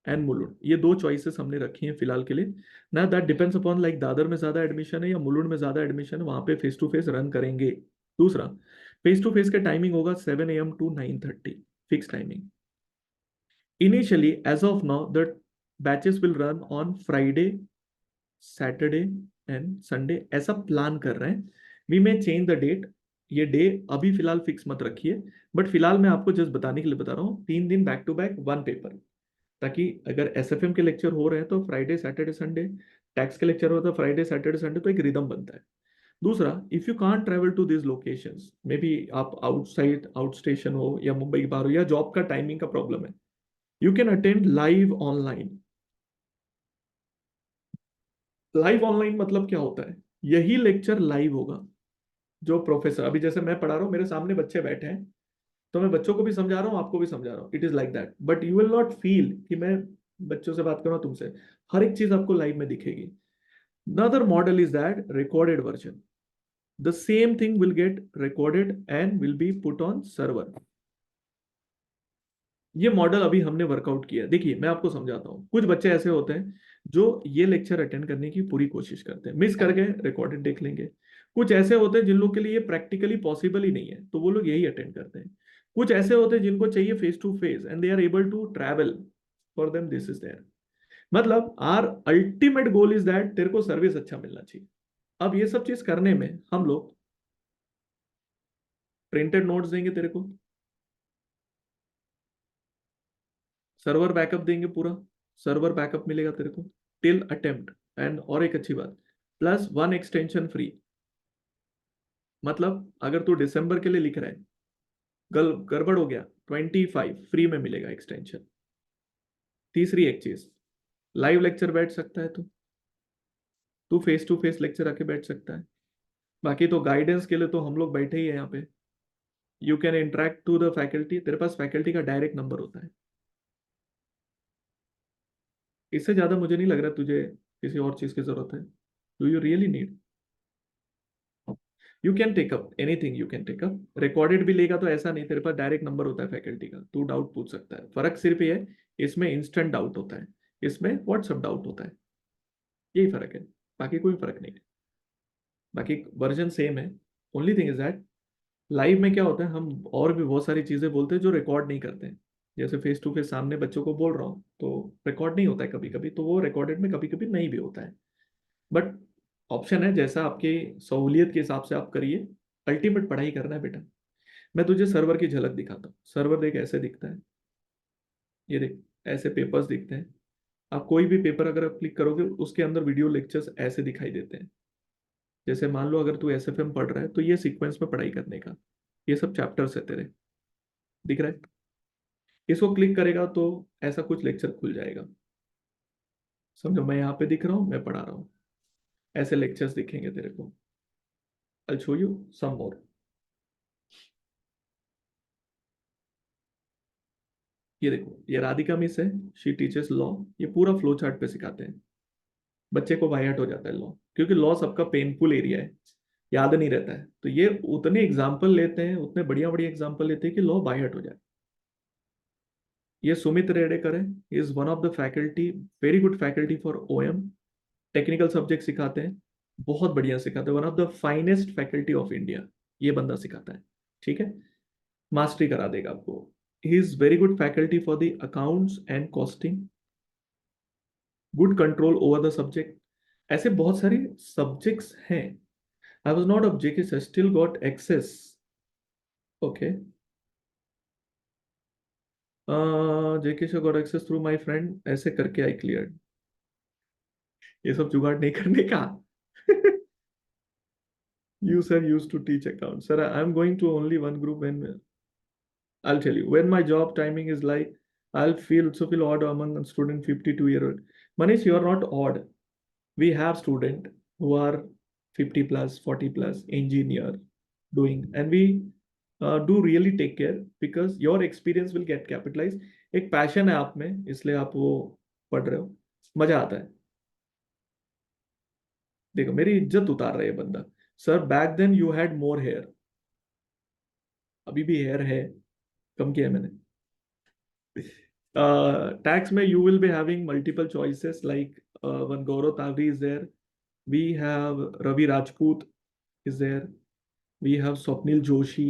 and Mulund, ये दो चॉइसेस हमने रखी हैं फिलहाल के लिए। ना that depends upon, like Dadar में ज्यादा एडमिशन है या मुलुंड में ज्यादा एडमिशन है, वहां पे फेस टू फेस रन करेंगे। दूसरा, फेस टू फेस का टाइमिंग होगा 7 AM to 9:30, fix timing. Initially as of now the batches will run on Friday, Saturday and Sunday, ऐसा प्लान कर रहे हैं। We may change the date, ये day अभी फिलहाल फिक्स मत रखिए। बट फिलहाल मैं आपको जस्ट बताने के लिए बता रहा हूँ, 3 दिन back to back one paper, ताकि अगर एसएफएम के लेक्चर हो रहे हैं तो फ्राइडे सैटरडे संडे, टैक्स के लेक्चर होता है फ्राइडे सैटरडे संडे, तो एक रिदम बनता है। दूसरा, if you can't travel to this locations, may be आप आउटसाइड आउट स्टेशन हो या मुंबई के बाहर हो या जॉब का टाइमिंग का प्रॉब्लम है, you can attend live online. Live online मतलब क्या होता है? यही लेक्चर लाइव होगा। जो प्रोफेसर, अभी जैसे मैं पढ़ा रहा हूँ, मेरे सामने बच्चे बैठे हैं, तो मैं बच्चों को भी समझा रहा हूँ, आपको भी समझा रहा हूँ, it is like that. But you will not feel कि मैं बच्चों से बात कर रहा हूँ तुमसे। हर एक चीज आपको लाइव में दिखेगी। Another model is that recorded version. The same thing will get recorded and will be put on server. ये मॉडल अभी हमने वर्कआउट किया है। देखिए मैं आपको समझाता हूँ। कुछ बच्चे ऐसे होते हैं जो ये लेक्चर अटेंड करने की पूरी कोशिश करते हैं, मिस कर गए रिकॉर्डेड देख लेंगे। कुछ ऐसे होते हैं जिन लोग के लिए ये प्रैक्टिकली पॉसिबल ही नहीं है, तो वो लोग यही अटेंड करते हैं। कुछ ऐसे होते हैं जिनको चाहिए face to face and they are able to travel, for them this is there. मतलब our ultimate goal is that तेरे को सर्विस अच्छा मिलना चाहिए। अब ये सब चीज करने में हम लोग प्रिंटेड नोट्स देंगे तेरे को, सर्वर बैकअप देंगे पूरा, सर्वर बैकअप मिलेगा तेरे को टिल अटेम्प्ट। एंड और एक अच्छी बात, प्लस वन एक्सटेंशन फ्री। मतलब अगर तू दिसंबर के लिए लिख रहा है, गड़बड़ हो गया, 25 फ्री में मिलेगा एक्सटेंशन। तीसरी एक चीज, लाइव लेक्चर बैठ सकता है तू, तू फेस टू फेस लेक्चर आके बैठ सकता है। बाकी तो गाइडेंस के लिए तो हम लोग बैठे ही है यहाँ पे। You can interact to the faculty, तेरे पास फैकल्टी का डायरेक्ट नंबर होता है। इससे ज्यादा मुझे नहीं लग रहा तुझे किसी और चीज की जरूरत है। Do you really need? You can take up anything, you can take up recorded भी लेगा तो ऐसा नहीं, तेरे पास डायरेक्ट नंबर होता है फैकल्टी का, तू डाउट पूछ सकता है। फर्क सिर्फ ये है, इसमें इंस्टेंट डाउट होता है, इसमें व्हाट्सअप डाउट होता है। यही फर्क है, बाकी कोई फर्क नहीं है। बाकी वर्जन सेम है। Only thing is that live में क्या होता है, हम और भी बहुत सारी चीजें बोलते हैं जो रिकॉर्ड नहीं करते हैं। जैसे फेस टू फेस सामने बच्चों को बोल रहा हूँ तो रिकॉर्ड नहीं होता है कभी कभी, तो वो रिकॉर्डेड में कभी कभी नहीं भी होता है। बट ऑप्शन है, जैसा आपकी सहूलियत के हिसाब से आप करिए। अल्टीमेट पढ़ाई करना है बेटा। मैं तुझे सर्वर की झलक दिखाता हूँ। सर्वर देख ऐसे दिखता है, ये देख ऐसे पेपर्स दिखते हैं। आप कोई भी पेपर अगर आप क्लिक करोगे उसके अंदर वीडियो लेक्चर्स ऐसे दिखाई देते हैं। जैसे मान लो अगर तू एसएफएम पढ़ रहा है तो ये सीक्वेंस में पढ़ाई करने का, ये सब चैप्टर्स है तेरे, दिख रहा है? इसको क्लिक करेगा तो ऐसा कुछ लेक्चर खुल जाएगा। समझो मैं यहाँ पे दिख रहा हूँ, मैं पढ़ा रहा हूँ, ऐसे लेक्चर्स दिखेंगे तेरे को। आई शो यू सम मोर। ये देखो, ये राधिका मिस है, शी टीचर्स लॉ। ये पूरा फ्लो चार्ट पे सिखाते हैं। बच्चे को बाय हार्ट हो जाता है लॉ, क्योंकि लॉ सबका पेनफुल एरिया है, याद नहीं रहता है। तो ये उतने एग्जाम्पल लेते हैं, उतने बढ़िया बढ़िया एग्जाम्पल लेते हैं कि लॉ बाय हार्ट हो जाए। ये सुमित रेडेकर है, is one of the faculty, very good faculty for OM. Technical subject सिखाते हैं, बहुत बढ़िया सिखाते हैं, one of the finest faculty of India. ये बंदा सिखाता है, ठीक है, मास्टरी करा देगा आपको। He is very good faculty for the accounts and costing. Good control over the subject. ऐसे बहुत सारे subjects हैं. I was not of JKS, I still got access. Okay. JKS got access through my friend. ऐसे करके I cleared. ये सब जुगाड़ नहीं करने का. You sir used to teach accounts. Sir, I'm going to only one group when I'll tell you when my job timing is like I'll feel odd among a student 52-year-old. Manish, you are not odd. We have student who are 50 plus, 40 plus, engineer doing, and we do really take care because your experience will get capitalized. एक passion है आप में इसलिए आप वो पढ़ रहे हो, मजा आता है. देखो मेरी इज्जत उतार रहा है ये बंदा. Sir back then you had more hair. अभी भी हेयर है, कम किया है मैंने. Tax में you will be having multiple choices like one Gaurav Tavri is there. We have Ravi Rajput is there. We have Swapnil Joshi.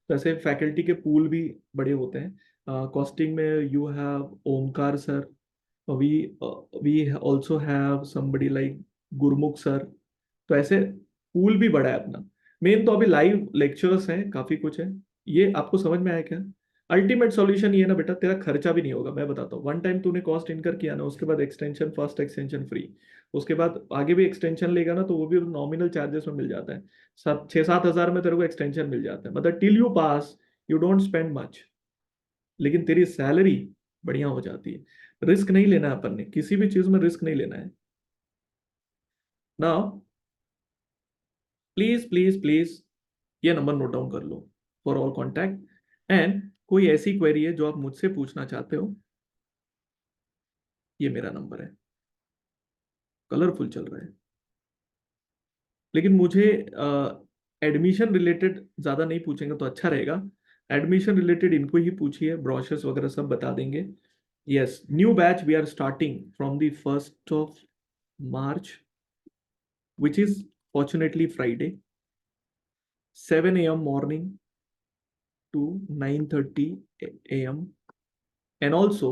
तो ऐसे faculty के पूल भी बड़े होते हैं. कॉस्टिंग में you have Omkar sir. We also have somebody like Gurmukh sir. तो ऐसे पूल भी बड़ा है अपना. मेन तो अभी लाइव लेक्चर्स हैं, काफी कुछ है. ये आपको समझ में आया क्या? अल्टीमेट सॉल्यूशन ये ना बेटा, तेरा खर्चा भी नहीं होगा. मैं बताता हूँ, वन टाइम तूने कॉस्ट इनकर किया ना, उसके बाद एक्सटेंशन, फर्स्ट एक्सटेंशन फ्री. उसके बाद आगे भी एक्सटेंशन लेगा ना तो वो भी नॉमिनल चार्जेस में मिल जाता है. 6-7 हज़ार में तेरे को एक्सटेंशन मिल जाता है. मतलब till you pass you don't spend much, लेकिन तेरी सैलरी बढ़िया हो जाती है. रिस्क नहीं लेना है अपन ने, किसी भी चीज में रिस्क नहीं लेना है. नाउ प्लीज प्लीज प्लीज ये नंबर नोट डाउन कर लो फॉर ऑल कॉन्टैक्ट. एंड कोई ऐसी क्वेरी है जो आप मुझसे पूछना चाहते हो, ये मेरा नंबर है. कलरफुल चल रहा है, लेकिन मुझे एडमिशन रिलेटेड ज्यादा नहीं पूछेंगे तो अच्छा रहेगा. एडमिशन रिलेटेड इनको ही पूछिए, ब्रोशर्स वगैरह सब बता देंगे. Yes, new batch we are starting from the 1st of March, which is fortunately Friday, 7 a.m. morning to 9:30 a.m. And also,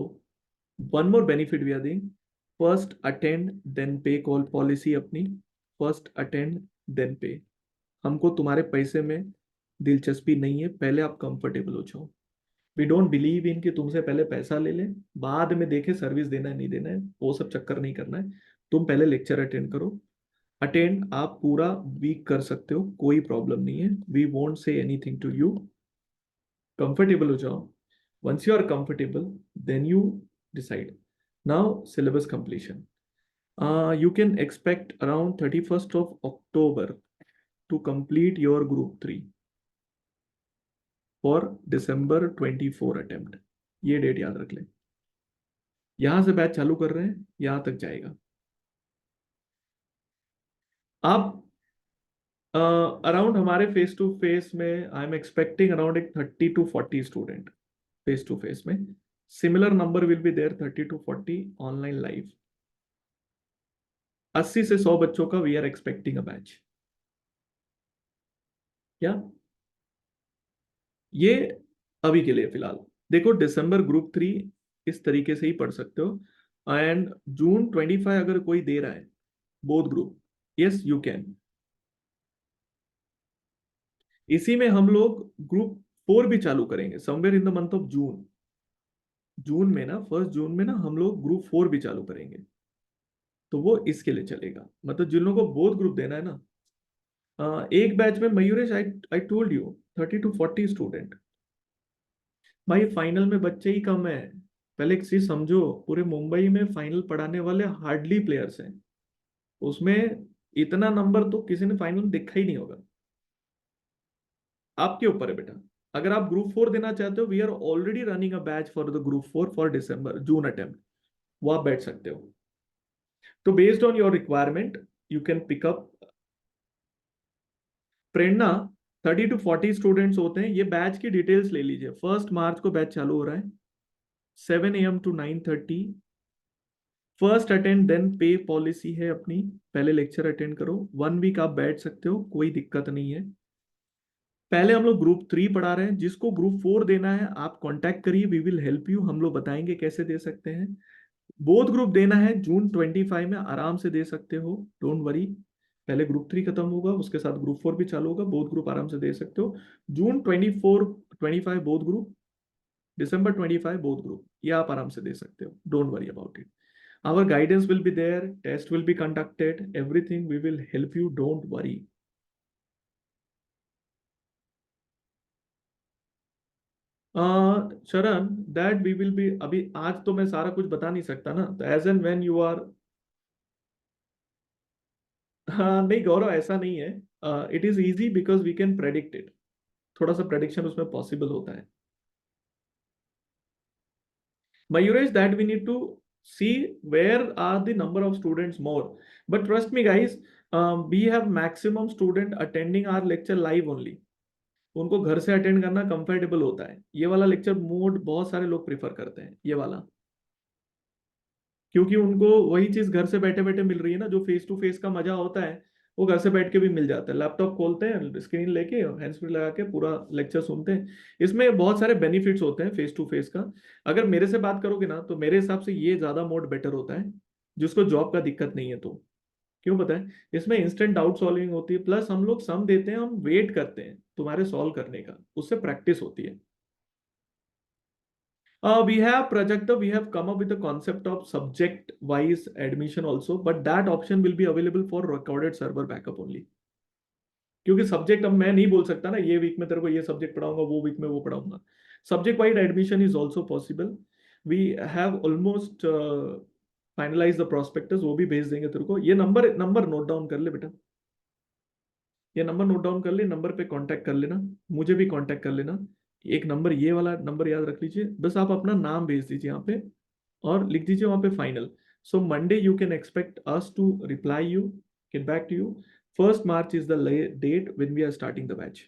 one more benefit we are doing: first attend then pay call policy अपनी. first attend then pay. हमको तुम्हारे पैसे में दिलचस्पी नहीं है, पहले आप कंफर्टेबल हो जाओ. वी डोंट बिलीव इन कि तुमसे पहले पैसा ले लें बाद में देखे सर्विस देना है नहीं देना है, वो सब चक्कर नहीं करना है. तुम पहले लेक्चर अटेंड करो. अटेंड आप पूरा वीक कर सकते हो, कोई प्रॉब्लम नहीं है. We won't say anything to you. Comfortable हो जाओ. once you are comfortable then you decide. Now syllabus completion, you can expect around 31st of October to complete your group 3 for December 24 attempt. ये date याद रख ले. यहां से batch चालू कर रहे हैं, यहां तक जाएगा. आप अराउंड हमारे फेस टू फेस में आई एम एक्सपेक्टिंग अराउंड एक 30 to 40 student face to face में. Similar number will be there 30 to 40 online live. 80 से 100 बच्चों का we are expecting a batch. क्या ये अभी के लिए फिलहाल देखो, दिसंबर ग्रुप 3 इस तरीके से ही पढ़ सकते हो. एंड जून 25 अगर कोई दे रहा है both group, yes you can. इसी में हम लोग ग्रुप 4 भी चालू करेंगे somewhere in the month of June. June में ना, 1 जून में ना हम लोग ग्रुप 4 भी चालू करेंगे. तो वो इसके लिए चलेगा, मतलब जिन लोगों को बोथ ग्रुप देना है ना. एक बैच में Mayuresh, I I told you 30 to 40 student. भाई फाइनल में बच्चे ही कम है. पहले एक चीज समझो, पूरे मुंबई में फाइनल पढ़ाने वाले हार्डली प्लेयर्स हैं. उसमें इतना नंबर तो किसी ने फाइनल देखा ही नहीं होगा. आपके ऊपर है बेटा. अगर आप ग्रुप 4 देना चाहते हो, we are already running a batch for the group 4 for दिसंबर जून अटेम्प्ट. वो आप बैठ सकते हो. तो based on your requirement you can pick up. Prerna 30 to 40 students होते हैं. ये बैच की डिटेल्स ले लीजिए. 1st March को बैच चालू हो रहा है 7 AM to 9:30. First attend then pay policy है अपनी. पहले लेक्चर अटेंड करो, 1 वीक आप बैठ सकते हो, कोई दिक्कत नहीं है. पहले हम लोग ग्रुप 3 पढ़ा रहे हैं, जिसको ग्रुप 4 देना है आप कांटेक्ट करिए, वी विल हेल्प यू, हम लोग बताएंगे कैसे दे सकते हैं। बोथ ग्रुप देना है जून 25 में, आराम से दे सकते हो, डोंट वरी। पहले ग्रुप 3 खत्म होगा, उसके साथ ग्रुप 4 भी चालू होगा, बोथ ग्रुप आराम से दे सकते हो। जून 24-25 both group, December 25 both group, ये आप आराम से दे सकते हो, don't worry about it. Our guidance will be there, test will be conducted, everything we will help you, don't worry. शरण, दैट वी विल बी, अभी आज तो मैं सारा कुछ बता नहीं सकता ना, तो as and when you are. हाँ नहीं गौरव, ऐसा नहीं है, it is easy because we can predict it, थोड़ा सा प्रेडिक्शन उसमें पॉसिबल होता है। Mayuresh, that we need to see where are the number of students more. But trust me, guys, we have maximum student attending our lecture live only. उनको घर से attend करना comfortable होता है, ये वाला लेक्चर मोड बहुत सारे लोग प्रिफर करते हैं, ये वाला, क्योंकि उनको वही चीज घर से बैठे बैठे मिल रही है ना, जो फेस टू फेस का मजा होता है वो घर से बैठ के भी मिल जाता है। लैपटॉप खोलते हैं, स्क्रीन लेके हैंड्स फ्री लगा के पूरा लेक्चर सुनते हैं। इसमें बहुत सारे बेनिफिट्स होते हैं फेस टू फेस का। अगर मेरे से बात करोगे ना, तो मेरे हिसाब से ये ज्यादा मोड बेटर होता है, जिसको जॉब का दिक्कत नहीं है तो। क्यों पता है? इसमें इंस्टेंट डाउट सॉल्विंग होती है, प्लस हम लोग सम देते हैं, हम वेट करते हैं तुम्हारे सॉल्व करने का, उससे प्रैक्टिस होती है। We have projector, we have come up with the concept of subject wise admission also, but that option will be available for recorded server backup only. क्योंकि सब्जेक्ट अब मैं नहीं बोल सकता ना, ये वीक में तेरे को ये सब्जेक्ट पढ़ाऊंगा, वो वीक में वो पढ़ाऊंगा। Subject wise admission is also possible. We have almost finalize the prospectus, वो भी भेज देंगे तेरे को। ये नंबर नंबर नोट डाउन कर ले बेटा, ये नंबर नोट डाउन कर ले, नंबर पे कांटेक्ट कर लेना, मुझे भी कांटेक्ट कर लेना। एक नंबर, ये वाला नंबर याद रख लीजिए, बस आप अपना नाम भेज दीजिए यहाँ पे और लिख दीजिए वहां पे final. So Monday you can expect us to reply you, get back to you. 1st March is the date when we are starting the batch.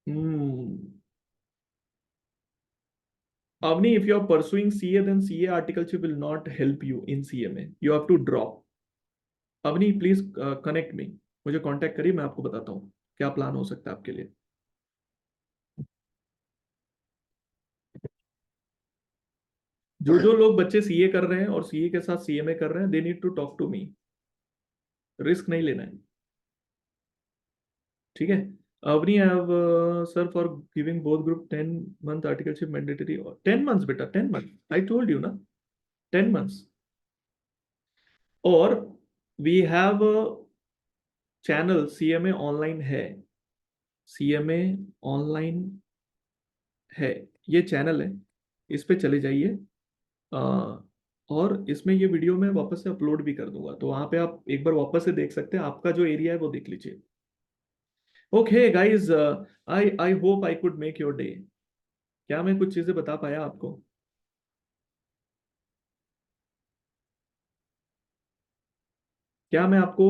Hmm. Avni, if you are pursuing CA, then CA articleship will not help you in CMA. You have to drop. Avni, please connect me. मुझे contact करिए, मैं आपको बताता हूँ क्या plan हो सकता है आपके लिए। जो जो लोग बच्चे सीए कर रहे हैं और सीए के साथ सीएमए कर रहे हैं, they need to talk to me, risk नहीं लेना है, ठीक है? Avani, I have sir for giving both group 10 month articleship mandatory. 10 months बेटा, 10 months, आई टोल्ड यू ना, 10 months। और we have channel CMA online है, सीएमए ऑनलाइन है, ये चैनल है, इस पे चले जाइए। और इसमें ये वीडियो मैं वापस से अपलोड भी कर दूंगा, तो वहां पे आप एक बार वापस से देख सकते हैं, आपका जो एरिया है वो देख लीजिए। Okay guys, I I hope I could make your day. क्या मैं कुछ चीजें बता पाया आपको? क्या मैं आपको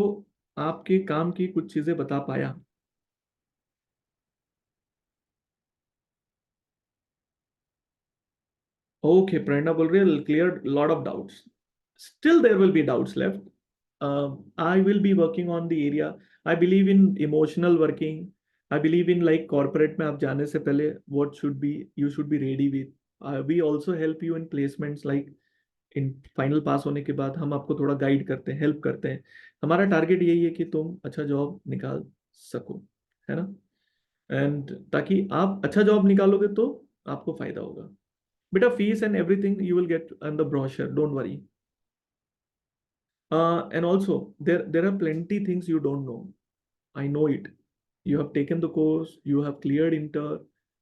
आपके काम की कुछ चीजें बता पाया? ओके, प्रेरणा बोल रही है clear lot of doubts, still there will be doubts left. I will be working on the area. I believe in emotional working, I believe in like corporate में आप जाने से पहले what should be, you should be ready with. We also help you in placements, like in final pass होने के बाद हम आपको थोड़ा गाइड करते हैं, हेल्प करते हैं। हमारा टारगेट यही है कि तुम अच्छा जॉब निकाल सको, है ना? एंड ताकि आप अच्छा जॉब निकालोगे तो आपको फायदा होगा। बेटा fees and everything you will get on the brochure, don't worry. And also there are plenty things you don't know, I know it. You have taken the course, you have cleared inter,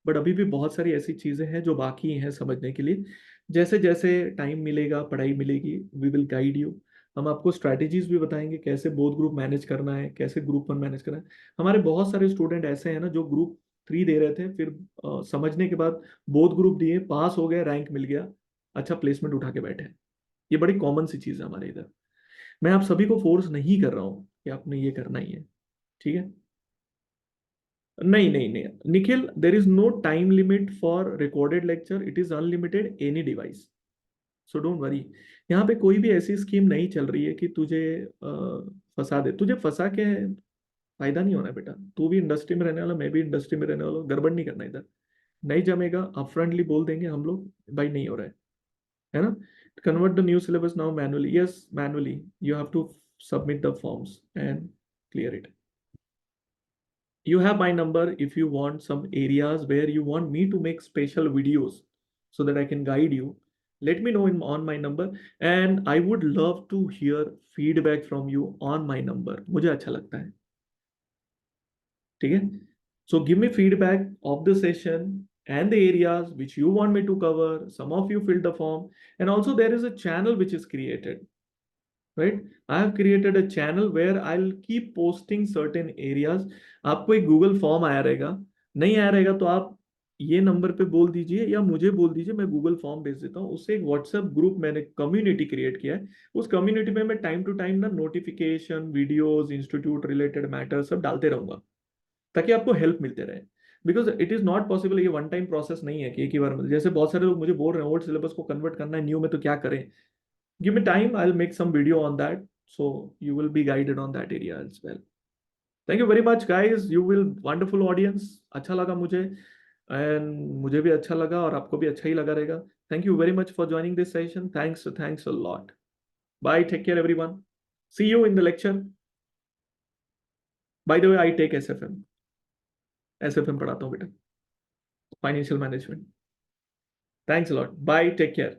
but अभी भी बहुत सारी ऐसी चीजें हैं जो बाकी हैं समझने के लिए। जैसे जैसे टाइम मिलेगा, पढ़ाई मिलेगी, वी विल गाइड यू। हम आपको स्ट्रैटेजीज भी बताएंगे, कैसे बोथ ग्रुप मैनेज करना है, कैसे ग्रुप 1 मैनेज करना है। हमारे बहुत सारे स्टूडेंट ऐसे हैं ना, जो ग्रुप 3 दे रहे थे, फिर समझने के बाद बोथ ग्रुप दिए, पास हो गए, रैंक मिल गया, अच्छा प्लेसमेंट उठा के बैठे हैं। ये बड़ी कॉमन सी चीज है हमारे इधर। मैं आप सभी को फोर्स नहीं कर रहा हूँ कि आपने ये करना ही है, ठीक है? नहीं नहीं नहीं Nikhil, there is no time limit for recorded lecture, it is unlimited any device, so don't worry. यहाँ पे कोई भी ऐसी स्कीम नहीं चल रही है कि तुझे फंसा दे, तुझे फंसा के फायदा नहीं होना है बेटा। तू भी इंडस्ट्री में रहने वाला, मैं भी इंडस्ट्री में रहने वाला, गड़बड़ नहीं करना इधर। नहीं जमेगा, अपफ्रंटली बोल देंगे हम लोग, भाई नहीं हो रहा है ना। Convert the new syllabus now manually, yes manually, you have to submit the forms and clear it. You have my number if you want some areas where you want me to make special videos so that I can guide you. Let me know on my number, and I would love to hear feedback from you on my number. मुझे अच्छा लगता है, ठीक है। So give me feedback of the session and the areas which you want me to cover. Some of you filled the form, and also there is a channel which is created, right? I have created a channel where I'll keep posting certain areas. आपको एक Google form आया रहेगा, नहीं आया रहेगा तो आप ये नंबर पे बोल दीजिए या मुझे बोल दीजिए, मैं गूगल फॉर्म भेज देता हूँ। उससे एक व्हाट्सएप ग्रुप मैंने कम्युनिटी क्रिएट किया है। उस कम्युनिटी में मैं टाइम टू टाइम ना notification, videos, institute related matter सब डालते रहूंगा, ताकि आपको हेल्प मिलते रहे। Because it is not possible, ये वन टाइम प्रोसेस नहीं है कि एक ही बार में, जैसे बहुत सारे लोग मुझे बोल रहे हैं ओल्ड सिलेबस को कन्वर्ट करना है न्यू में, तो क्या करें। Give me time, I'll make some video on that, so you will be guided on that area as well. Thank you very much guys, you will wonderful audience। अच्छा लगा मुझे, and मुझे भी अच्छा लगा और आपको भी अच्छा ही लगा रहेगा। Thank you very much for joining this session, thanks a lot। Bye, take care everyone, see you in the lecture। By the way, I take SFM पढ़ाता हूँ बेटा, financial management. Thanks a lot, bye, take care।